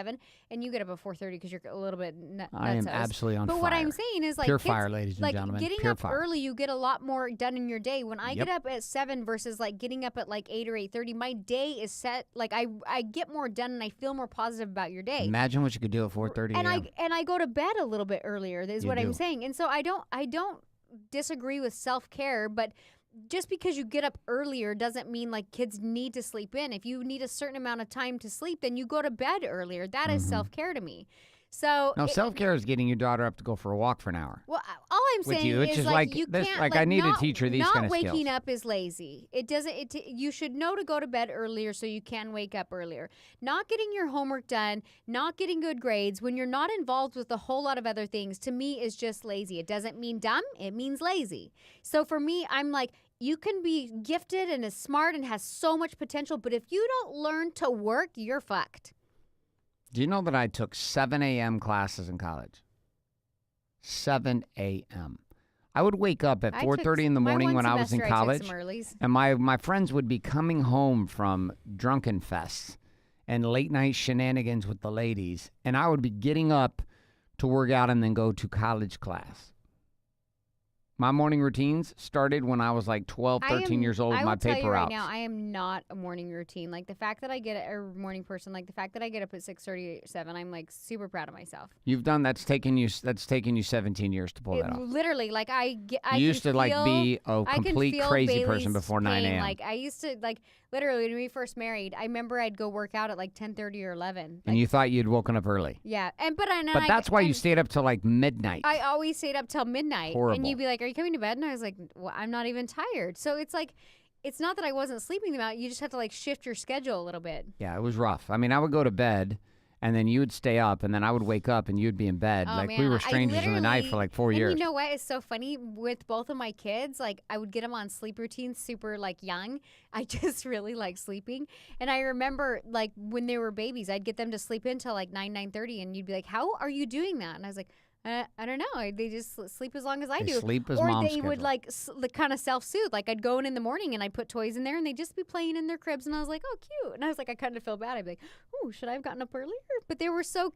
[SPEAKER 2] and you get up at 4:30 because you're a little bit nuts.
[SPEAKER 1] I am absolutely on fire.
[SPEAKER 2] But what I'm saying is like
[SPEAKER 1] pure fire, ladies and gentlemen.
[SPEAKER 2] Getting
[SPEAKER 1] pure
[SPEAKER 2] up
[SPEAKER 1] fire.
[SPEAKER 2] early, you get a lot more done in your day. When I get up at 7 versus like getting up at like 8 or 8:30, my day is set. Like I get more done and I feel more positive about your day.
[SPEAKER 1] Imagine what you could do at 4:30 a.m.
[SPEAKER 2] And I go to bed a little bit earlier. Is what I'm saying. And so I don't disagree with self-care, but just because you get up earlier doesn't mean like kids need to sleep in. If you need a certain amount of time to sleep, then you go to bed earlier. That is self-care to me. So
[SPEAKER 1] no, self-care is getting your daughter up to go for a walk for an hour.
[SPEAKER 2] Well, all I'm
[SPEAKER 1] with
[SPEAKER 2] saying
[SPEAKER 1] you, which
[SPEAKER 2] is
[SPEAKER 1] like
[SPEAKER 2] you
[SPEAKER 1] this,
[SPEAKER 2] can't,
[SPEAKER 1] like I need
[SPEAKER 2] not,
[SPEAKER 1] to teach her these kind of skills.
[SPEAKER 2] Not waking up is lazy. It doesn't. You should know to go to bed earlier so you can wake up earlier. Not getting your homework done, not getting good grades when you're not involved with a whole lot of other things, to me is just lazy. It doesn't mean dumb. It means lazy. So for me, I'm like, you can be gifted and is smart and has so much potential, but if you don't learn to work, you're fucked.
[SPEAKER 1] Do you know that I took 7 a.m. classes in college? 7 a.m. I would wake up at 4:30 in the morning when I was in college, and my friends would be coming home from drunken fests and late night shenanigans with the ladies, and I would be getting up to work out and then go to college class. My morning routines started when I was like 12, 13 years old with my paper
[SPEAKER 2] I will tell you right
[SPEAKER 1] routes.
[SPEAKER 2] now, I am not a morning routine. Like the fact that I get a morning person, like the fact that I get up at 6:30, 7, I'm like super proud of myself.
[SPEAKER 1] You've done that's taken you 17 years to pull that off.
[SPEAKER 2] Literally, like I
[SPEAKER 1] You used to
[SPEAKER 2] like
[SPEAKER 1] be a complete crazy person before 9 a.m.
[SPEAKER 2] Like I used to literally when we first married, I remember I'd go work out at like 10:30 or 11.
[SPEAKER 1] And you thought you'd woken up early.
[SPEAKER 2] Yeah, but
[SPEAKER 1] that's why you stayed up till like midnight.
[SPEAKER 2] I always stayed up till midnight.
[SPEAKER 1] Horrible.
[SPEAKER 2] And you'd be like, "Are you coming to bed?" And I was like, "Well, I'm not even tired." So it's like, it's not that I wasn't sleeping the amount. You just have to like shift your schedule a little bit.
[SPEAKER 1] Yeah, it was rough. I mean, I would go to bed, and then you would stay up, and then I would wake up, and you'd be in bed.
[SPEAKER 2] Oh,
[SPEAKER 1] like
[SPEAKER 2] man.
[SPEAKER 1] we were strangers in the night for like 4 years.
[SPEAKER 2] And you know what is so funny? With both of my kids, like I would get them on sleep routines super like young. I just really like sleeping. And I remember like when they were babies, I'd get them to sleep until like 9:30, and you'd be like, "How are you doing that?" And I was like, I don't know. They just sleep as long as I do.
[SPEAKER 1] Sleep as
[SPEAKER 2] or
[SPEAKER 1] mom's
[SPEAKER 2] they
[SPEAKER 1] schedule.
[SPEAKER 2] would like kind of self-soothe. Like I'd go in the morning and I'd put toys in there and they'd just be playing in their cribs. And I was like, oh, cute. And I was like, I kind of feel bad. I'd be like, oh, should I have gotten up earlier? But they were so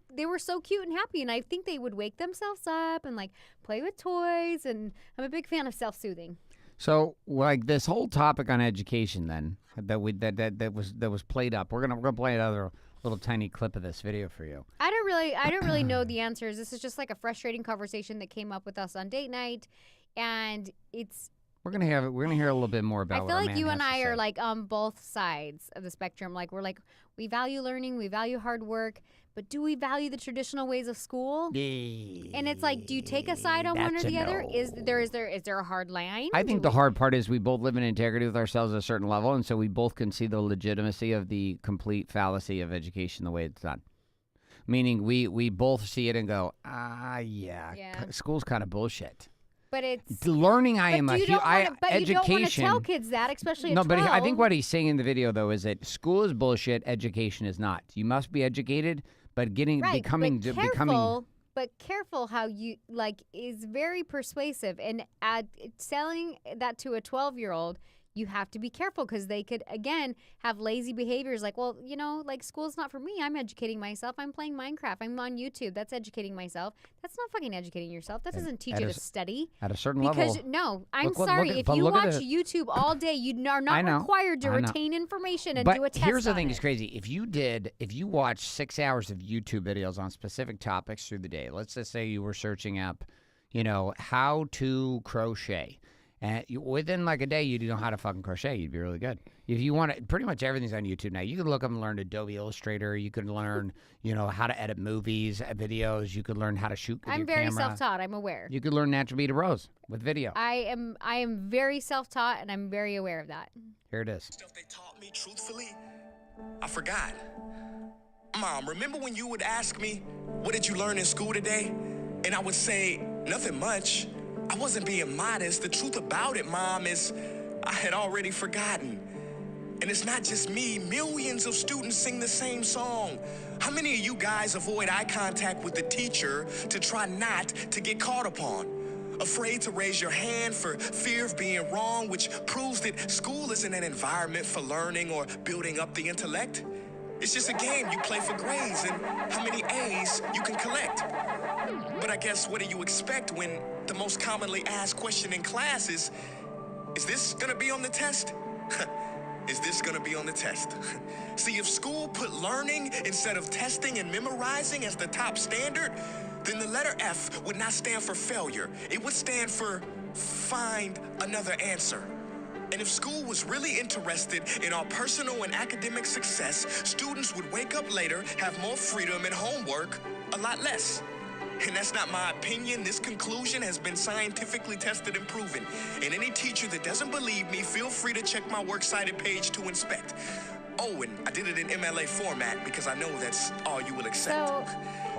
[SPEAKER 2] cute and happy. And I think they would wake themselves up and like play with toys. And I'm a big fan of self-soothing.
[SPEAKER 1] So like this whole topic on education then that was played up. We're gonna play another little tiny clip of this video for you.
[SPEAKER 2] I don't really know the answers. This is just like a frustrating conversation that came up with us on date night, and
[SPEAKER 1] we're gonna hear a little bit more about.
[SPEAKER 2] I feel like you and I are like on both sides of the spectrum. Like we value learning, we value hard work, but do we value the traditional ways of school? And it's like, do you take a side on one or the other?
[SPEAKER 1] No.
[SPEAKER 2] Is there a hard line?
[SPEAKER 1] I think the hard part is we both live in integrity with ourselves at a certain level, and so we both can see the legitimacy of the complete fallacy of education the way it's done. Meaning we both see it and go, school's kind of bullshit.
[SPEAKER 2] But it's
[SPEAKER 1] learning.
[SPEAKER 2] But you don't want to tell kids that, especially at 12.
[SPEAKER 1] But I think what he's saying in the video though is that school is bullshit, education is not. You must be educated, but becoming.
[SPEAKER 2] But careful how you is very persuasive, and selling that to a 12-year-old. You have to be careful because they could, again, have lazy behaviors like, well, school's not for me. I'm educating myself. I'm playing Minecraft. I'm on YouTube. That's educating myself. That's not fucking educating yourself. That doesn't teach you to study.
[SPEAKER 1] At a certain level.
[SPEAKER 2] No, I'm sorry. If you watch YouTube all day, you are not required to retain information and do a test.
[SPEAKER 1] But here's the thing
[SPEAKER 2] that's
[SPEAKER 1] crazy. If you watch 6 hours of YouTube videos on specific topics through the day, let's just say you were searching up, how to crochet. And within like a day, you'd know how to fucking crochet. You'd be really good. If you want to, pretty much everything's on YouTube now. You could look up and learn Adobe Illustrator. You could learn, how to edit movies, videos. You could learn how to shoot with your camera.
[SPEAKER 2] I'm very self-taught. I'm aware.
[SPEAKER 1] You could learn natural beat of rose with video.
[SPEAKER 2] I am very self-taught, and I'm very aware of that.
[SPEAKER 1] Here it is.
[SPEAKER 3] Stuff they taught me, truthfully, I forgot. Mom, remember when you would ask me, what did you learn in school today? And I would say, nothing much. I wasn't being modest. The truth about it, Mom, is I had already forgotten. And it's not just me. Millions of students sing the same song. How many of you guys avoid eye contact with the teacher to try not to get caught upon? Afraid to raise your hand for fear of being wrong, which proves that school isn't an environment for learning or building up the intellect. It's just a game you play for grades and how many A's you can collect. But I guess what do you expect when the most commonly asked question in class is this gonna be on the test? Is this gonna be on the test? See, if school put learning instead of testing and memorizing as the top standard, then the letter F would not stand for failure. It would stand for find another answer. And if school was really interested in our personal and academic success, students would wake up later, have more freedom and homework, a lot less. And that's not my opinion. This conclusion has been scientifically tested and proven. And any teacher that doesn't believe me, feel free to check my works cited page to inspect. Oh, and I did it in MLA format because I know that's all you will accept.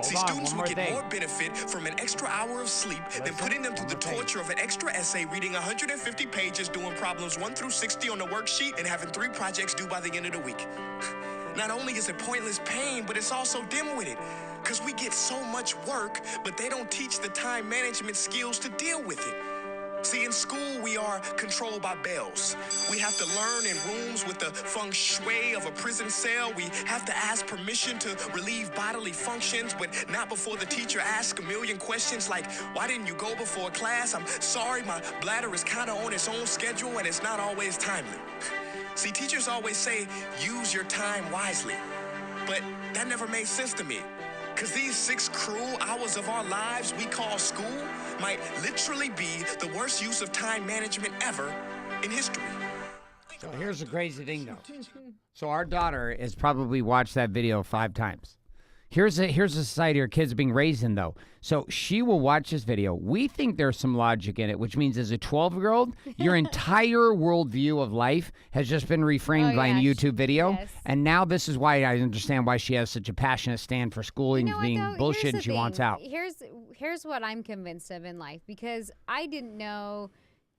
[SPEAKER 3] See, students will get more benefit from an extra hour of sleep than putting them through the torture of an extra essay, reading 150 pages, doing problems 1 through 60 on the worksheet, and having 3 projects due by the end of the week. Not only is it pointless pain, but it's also dim-witted. Because we get so much work, but they don't teach the time management skills to deal with it. See, in school, we are controlled by bells. We have to learn in rooms with the feng shui of a prison cell. We have to ask permission to relieve bodily functions, but not before the teacher asks a million questions like, why didn't you go before class? I'm sorry, my bladder is kind of on its own schedule and it's not always timely. See, teachers always say, use your time wisely. But that never made sense to me. Because these 6 cruel hours of our lives we call school might literally be the worst use of time management ever in history.
[SPEAKER 1] So here's the crazy thing, though. So our daughter has probably watched that video 5 times. Here's the society our kids are being raised in, though. So she will watch this video. We think there's some logic in it, which means as a 12-year-old, your entire worldview of life has just been reframed by a YouTube video.
[SPEAKER 2] Yes.
[SPEAKER 1] And now this is why I understand why she has such a passionate stand for schooling being bullshit and she wants out.
[SPEAKER 2] Here's what I'm convinced of in life, because I didn't know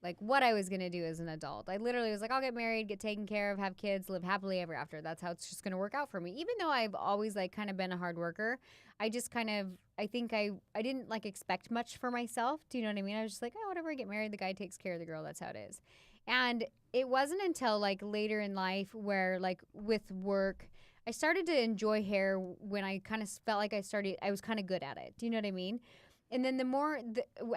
[SPEAKER 2] like what I was going to do as an adult. I literally was like, I'll get married, get taken care of, have kids, live happily ever after. That's how it's just going to work out for me. Even though I've always like kind of been a hard worker, I just I think I didn't like expect much for myself. Do you know what I mean? I was just like, oh, whatever, I get married, the guy takes care of the girl. That's how it is. And it wasn't until like later in life where like with work, I started to enjoy hair when I kind of felt like I was kind of good at it. Do you know what I mean? And then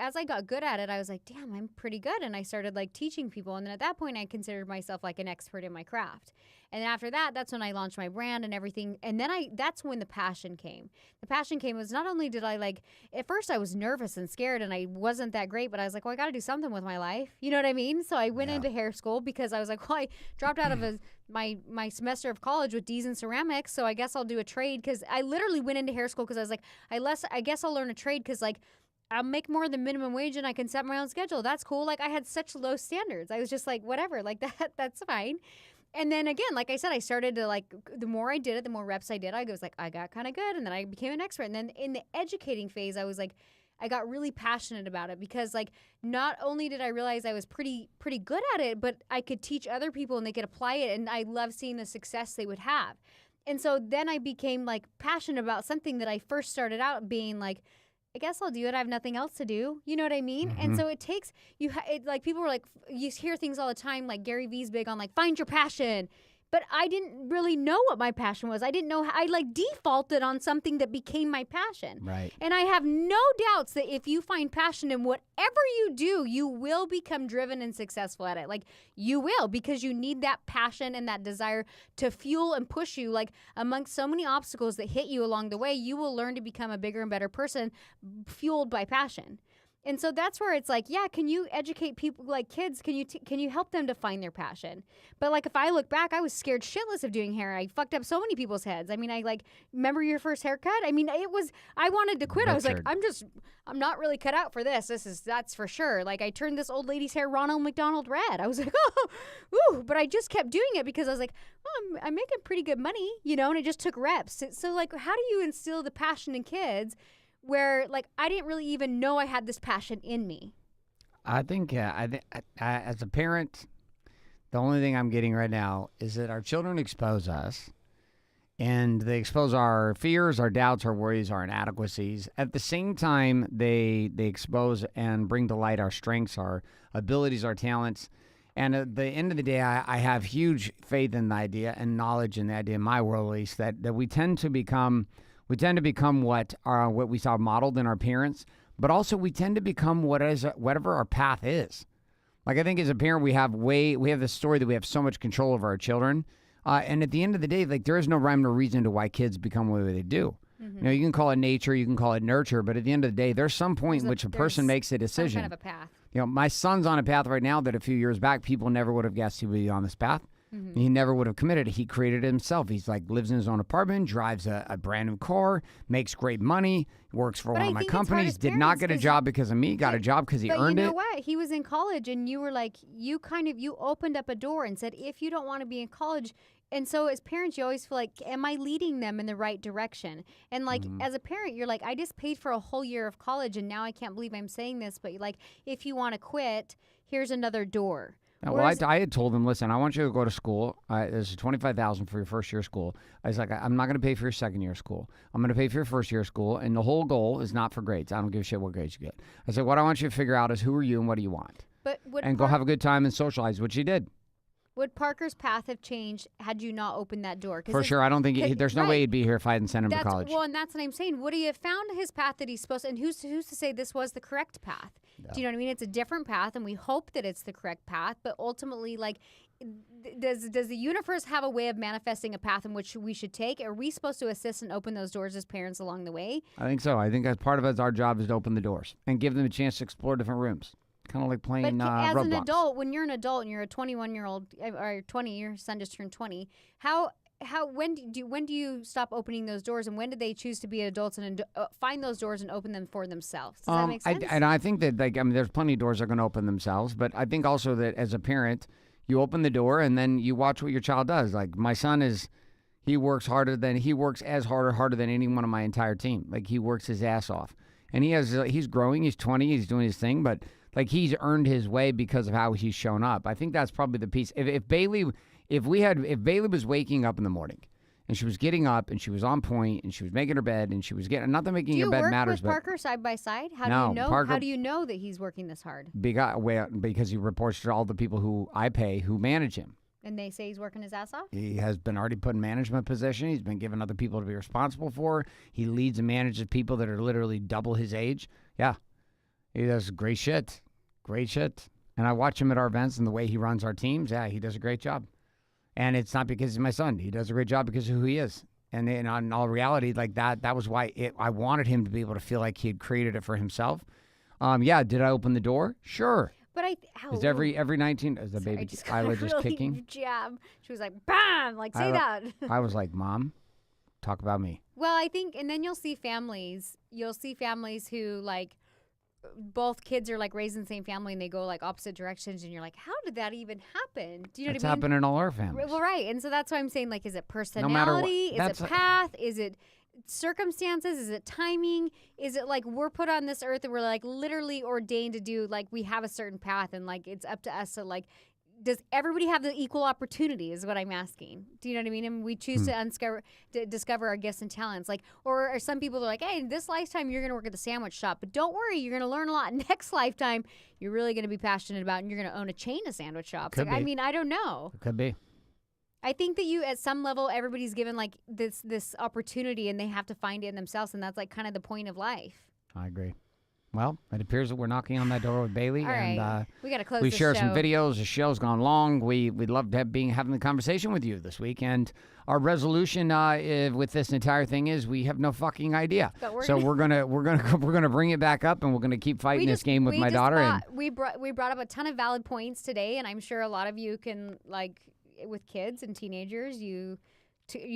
[SPEAKER 2] as I got good at it, I was like, damn, I'm pretty good. And I started like teaching people. And then at that point, I considered myself like an expert in my craft. And then after that, that's when I launched my brand and everything. And then that's when the passion came. The passion came was not only did I like, at first I was nervous and scared and I wasn't that great, but I was like, well, I got to do something with my life. You know what I mean? So I went into hair school because I was like, well, I dropped out of my semester of college with D's in ceramics. So I guess I'll do a trade, because I literally went into hair school because I was like, I guess I'll learn a trade because like, I'll make more than minimum wage and I can set my own schedule. That's cool. Like I had such low standards. I was just like, whatever, like that's fine. And then again, like I said, I started to like, the more I did it, the more reps I did, I was like, I got kind of good. And then I became an expert. And then in the educating phase, I was like, I got really passionate about it because like, not only did I realize I was pretty good at it, but I could teach other people and they could apply it. And I love seeing the success they would have. And so then I became like passionate about something that I first started out being like, I guess I'll do it. I have nothing else to do. You know what I mean? Mm-hmm. And so it takes like people were like, you hear things all the time, like Gary V's big on like, find your passion. But I didn't really know what my passion was. I didn't know I like defaulted on something that became my passion.
[SPEAKER 1] Right.
[SPEAKER 2] And I have no doubts that if you find passion in whatever you do, you will become driven and successful at it. Like you will, because you need that passion and that desire to fuel and push you. Like amongst so many obstacles that hit you along the way, you will learn to become a bigger and better person fueled by passion. And so that's where it's like, yeah, can you educate people like kids? Can you help them to find their passion? But like if I look back, I was scared shitless of doing hair. I fucked up so many people's heads. I mean, I like remember your first haircut? I mean, I wanted to quit. I was like, I'm not really cut out for this. That's for sure. Like I turned this old lady's hair Ronald McDonald red. I was like, but I just kept doing it because I was like, oh, I'm making pretty good money, you know, and it just took reps. So like, how do you instill the passion in kids where like I didn't really even know I had this passion in me?
[SPEAKER 1] I think as a parent, the only thing I'm getting right now is that our children expose us, and they expose our fears, our doubts, our worries, our inadequacies. At the same time, they expose and bring to light our strengths, our abilities, our talents. And at the end of the day, I have huge faith in the idea and knowledge in the idea, in my world at least, that we tend to become what we saw modeled in our parents, but also we tend to become whatever our path is. Like I think as a parent, we have this story that we have so much control over our children, and at the end of the day, like there is no rhyme or reason to why kids become what they do. Mm-hmm. You know, you can call it nature, you can call it nurture, but at the end of the day, there's some point in which a person makes a decision.
[SPEAKER 2] Some kind of a path.
[SPEAKER 1] You know, my son's on a path right now that a few years back people never would have guessed he would be on this path. Mm-hmm. He never would have committed. He created it himself. He's like lives in his own apartment, drives a brand new car, makes great money, works for one of my companies, did not get a job because of me, got a job because he earned it. But you know
[SPEAKER 2] what? He was in college and you were like, you opened up a door and said, if you don't want to be in college. And so as parents, you always feel like, am I leading them in the right direction? And like, as a parent, you're like, I just paid for a whole year of college and now I can't believe I'm saying this. But like, if you want to quit, here's another door.
[SPEAKER 1] Well, I had told him, listen, I want you to go to school. This is $25,000 for your first year of school. I was like, I'm not going to pay for your second year of school. I'm going to pay for your first year of school. And the whole goal is not for grades. I don't give a shit what grades you get. I said, what I want you to figure out is who are you and what do you want? And go have a good time and socialize, which he did.
[SPEAKER 2] Would Parker's path have changed had you not opened that door?
[SPEAKER 1] For sure. I don't think there's no way he'd be here if I hadn't sent him to college.
[SPEAKER 2] Well, and that's what I'm saying. Would he have found his path that he's supposed to? And who's to say this was the correct path? Yeah. Do you know what I mean? It's a different path, and we hope that it's the correct path. But ultimately, like, does the universe have a way of manifesting a path in which we should take? Are we supposed to assist and open those doors as parents along the way?
[SPEAKER 1] I think so. I think as part of it, our job is to open the doors and give them a chance to explore different rooms. Kind of like playing
[SPEAKER 2] as
[SPEAKER 1] Roblox.
[SPEAKER 2] An adult, when you're an adult and you're a 21-year-old or 20, your son just turned 20. When do you stop opening those doors, and when do they choose to be adults and find those doors and open them for themselves? Does that make sense?
[SPEAKER 1] I think that there's plenty of doors that are going to open themselves, but I think also that as a parent, you open the door and then you watch what your child does. Like my son he works harder than any one of my entire team. Like he works his ass off, and he's growing. He's 20. He's doing his thing, but. Like he's earned his way because of how he's shown up. I think that's probably the piece. If Bailey was waking up in the morning and she was getting up and she was on point and she was making her bed and she was getting not that making her bed matters.
[SPEAKER 2] Do you work with Parker side by side? How do you know that he's working this hard?
[SPEAKER 1] Because he reports to all the people who I pay who manage him.
[SPEAKER 2] And they say he's working his ass off?
[SPEAKER 1] He has been already put in management position. He's been given other people to be responsible for. He leads and manages people that are literally double his age. Yeah. He does great shit. Great shit. And I watch him at our events and the way he runs our teams. Yeah, he does a great job. And it's not because he's my son. He does a great job because of who he is. And in all reality, like that was why I wanted him to be able to feel like he had created it for himself. Did I open the door? Sure.
[SPEAKER 2] But
[SPEAKER 1] is every 19 is the baby eyelid just kicking?
[SPEAKER 2] Jab. She was like, bam, like say that.
[SPEAKER 1] I was like, Mom, talk about me.
[SPEAKER 2] Well, I think, and then you'll see families who like, both kids are like raised in the same family and they go like opposite directions and you're like, how did that even happen? Do you know what I mean?
[SPEAKER 1] It's happened in all our families.
[SPEAKER 2] Well, right. And so that's why I'm saying, like, is it personality? Is it path? Is it circumstances? Is it timing? Is it like we're put on this earth and we're like literally ordained to do, like, we have a certain path and like it's up to us to like, does everybody have the equal opportunity is what I'm asking. Do you know what I mean? And we choose to discover our gifts and talents. Like, or some people are like, hey, in this lifetime, you're going to work at the sandwich shop. But don't worry, you're going to learn a lot. Next lifetime, you're really going to be passionate about and you're going to own a chain of sandwich shops. Like, I mean, I don't know.
[SPEAKER 1] It could be.
[SPEAKER 2] I think that at some level, everybody's given like this opportunity and they have to find it in themselves. And that's like kind of the point of life.
[SPEAKER 1] I agree. Well, it appears that we're knocking on that door with Bailey.
[SPEAKER 2] All right.
[SPEAKER 1] And
[SPEAKER 2] we got to close
[SPEAKER 1] we
[SPEAKER 2] the
[SPEAKER 1] share
[SPEAKER 2] show.
[SPEAKER 1] some videos. The show's gone long. We'd love to having the conversation with you this week. And our resolution with this entire thing is we have no fucking idea. So we're gonna bring it back up and we're gonna keep fighting this game with my daughter.
[SPEAKER 2] We brought up a ton of valid points today, and I'm sure a lot of you can, like, with kids and teenagers, you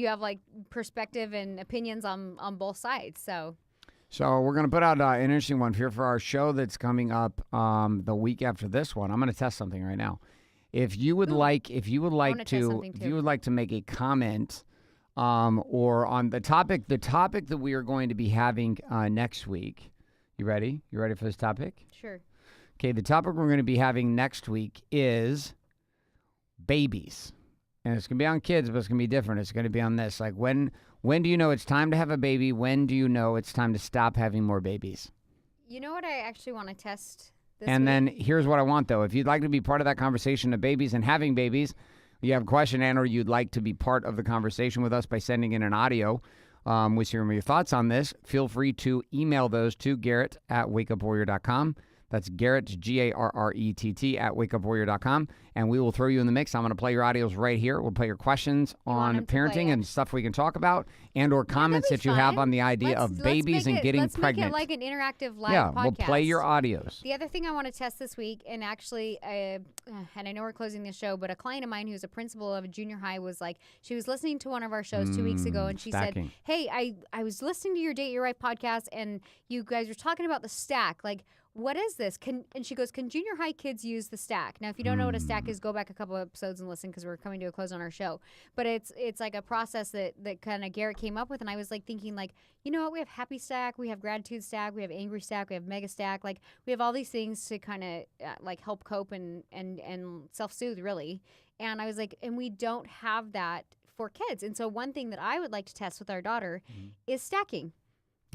[SPEAKER 2] have like perspective and opinions on both sides.
[SPEAKER 1] So we're going to put out an interesting one here for our show that's coming up the week after this one. I'm going to test something right now. If you would like to make a comment or on the topic that we are going to be having next week. You ready? You ready for this topic?
[SPEAKER 2] Sure.
[SPEAKER 1] Okay, the topic we're going to be having next week is babies. And it's going to be on kids, but it's going to be different. It's going to be on this. Like, when do you know it's time to have a baby? When do you know it's time to stop having more babies?
[SPEAKER 2] You know what I actually want to test this
[SPEAKER 1] And
[SPEAKER 2] week?
[SPEAKER 1] then here's what I want, though. If you'd like to be part of that conversation of babies and having babies, you have a question and or you'd like to be part of the conversation with us by sending in an audio with your thoughts on this, feel free to email those to Garrett@wakeupwarrior.com. That's Garrett, Garrett, at wakeupwarrior.com. And we will throw you in the mix. I'm going to play your audios right here. We'll play your questions on parenting and stuff we can talk about, and or comments that you have on the idea of babies and getting pregnant.
[SPEAKER 2] Let's make it like an interactive live podcast.
[SPEAKER 1] Yeah, we'll play your audios.
[SPEAKER 2] The other thing I want to test this week, and actually, and I know we're closing the show, but a client of mine who's a principal of a junior high was like, she was listening to one of our shows 2 weeks ago, and she said, hey, I was listening to your Date Your Right podcast, and you guys were talking about the stack. Like, what is this? And she goes, can junior high kids use the stack? Now, if you don't know what a stack is, go back a couple of episodes and listen, because we're coming to a close on our show. But it's like a process that kind of Garrett came up with, and I was like thinking, like, you know what? We have happy stack, we have gratitude stack, we have angry stack, we have mega stack. Like, we have all these things to kind of like help cope and self-soothe, really. And I was like, and we don't have that for kids. And so one thing that I would like to test with our daughter is stacking.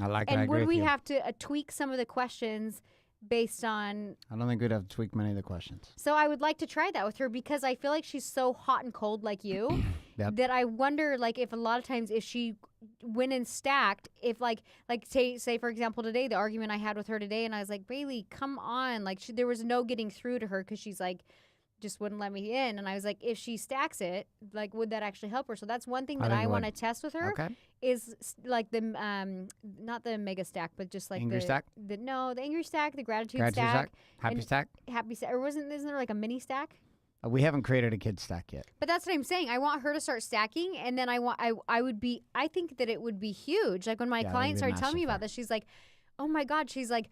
[SPEAKER 1] I like it.
[SPEAKER 2] And would we have to tweak some of the questions based on...
[SPEAKER 1] I don't think we'd have to tweak many of the questions.
[SPEAKER 2] So I would like to try that with her, because I feel like she's so hot and cold like you that I wonder, like, if a lot of times if she went and stacked, if like say for example today, the argument I had with her today, and I was like, Bailey, come on. Like, there was no getting through to her because she's like, just wouldn't let me in. And I was like, if she stacks it, like, would that actually help her? So that's one thing that I want to test with her. Is like the not the mega stack, but just like
[SPEAKER 1] angry stack.
[SPEAKER 2] The angry stack, the gratitude stack,
[SPEAKER 1] happy stack,
[SPEAKER 2] or isn't there like a mini stack?
[SPEAKER 1] We haven't created a kid stack yet.
[SPEAKER 2] But that's what I'm saying. I want her to start stacking, and then I think that it would be huge. Like, when my client started telling me about this, she's like, oh my God, she's like,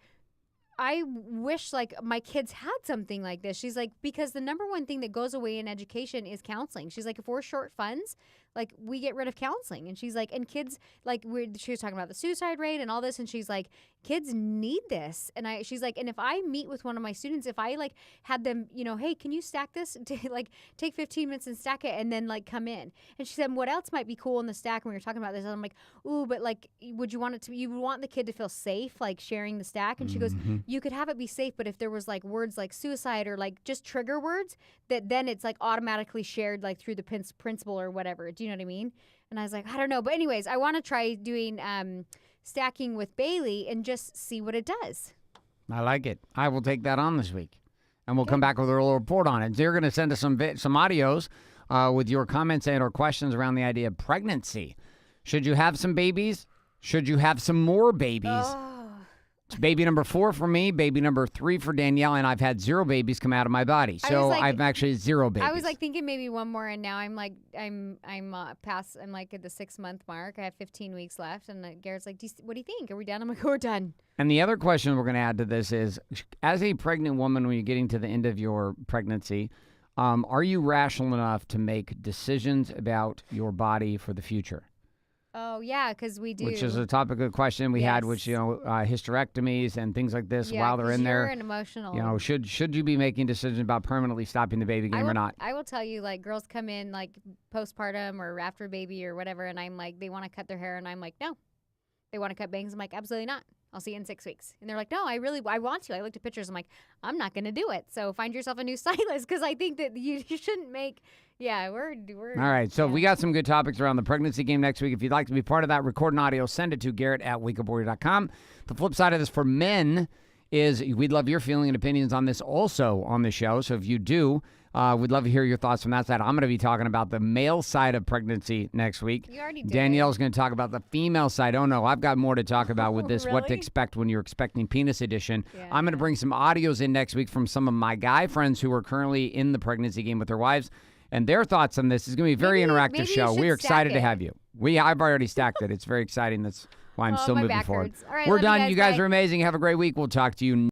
[SPEAKER 2] I wish like my kids had something like this. She's like, because the number one thing that goes away in education is counseling. She's like, if we're short funds, like, we get rid of counseling. And she's like, and kids, like, she was talking about the suicide rate and all this, and she's like, kids need this. And she's like, and if I meet with one of my students, if I like had them, you know, hey, can you stack this? Like, take 15 minutes and stack it, and then like come in. And she said, what else might be cool in the stack? When we were talking about this, and I'm like, ooh, but like, you would want the kid to feel safe, like sharing the stack. And she goes, you could have it be safe, but if there was like words like suicide or like just trigger words, that then it's like automatically shared like through the principal or whatever. Do you know what I mean? And I was like, I don't know. But anyways, I want to try doing stacking with Bailey and just see what it does.
[SPEAKER 1] I like it. I will take that on this week, and we'll come back with a little report on it. So you're going to send us some audios with your comments and or questions around the idea of pregnancy. Should you have some babies? Should you have some more babies? It's baby number 4 for me, baby number 3 for Danielle, and I've had 0 babies come out of my body. So I've actually 0 babies.
[SPEAKER 2] I was like thinking maybe one more, and now I'm like, I'm past, I'm like at the 6-month mark. I have 15 weeks left, and Garrett's like, what do you think? Are we done? I'm like, we're done.
[SPEAKER 1] And the other question we're going to add to this is, as a pregnant woman, when you're getting to the end of your pregnancy, are you rational enough to make decisions about your body for the future?
[SPEAKER 2] Oh, yeah, because we do.
[SPEAKER 1] Which is a topic of question we had, which, hysterectomies and things like this while they're in there.
[SPEAKER 2] An emotional.
[SPEAKER 1] You know, should you be making decisions about permanently stopping the baby game or not?
[SPEAKER 2] I will tell you, like, girls come in, like, postpartum or after baby or whatever, and I'm like, they want to cut their hair, and I'm like, no. They want to cut bangs. I'm like, absolutely not. I'll see you in 6 weeks. And they're like, no, I want to. I looked at pictures. I'm like, I'm not going to do it. So find yourself a new stylist, because I think that you shouldn't make, we're.
[SPEAKER 1] All right. So we got some good topics around the pregnancy game next week. If you'd like to be part of that, record an audio, send it to Garrett at wakeupwarrior.com. The flip side of this for men is we'd love your feeling and opinions on this also on the show. So if you do, we'd love to hear your thoughts from that side. I'm going to be talking about the male side of pregnancy next week.
[SPEAKER 2] You already did.
[SPEAKER 1] Danielle's going to talk about the female side. Oh, no, I've got more to talk about with this, what to expect when you're expecting penis edition. Yeah. I'm going to bring some audios in next week from some of my guy friends who are currently in the pregnancy game with their wives. And their thoughts on this is going to be a very interactive show. We're excited to have you. I've already stacked it. It's very exciting. That's why I'm still moving forward.
[SPEAKER 2] All right,
[SPEAKER 1] we're done. You guys are amazing. Have a great week. We'll talk to you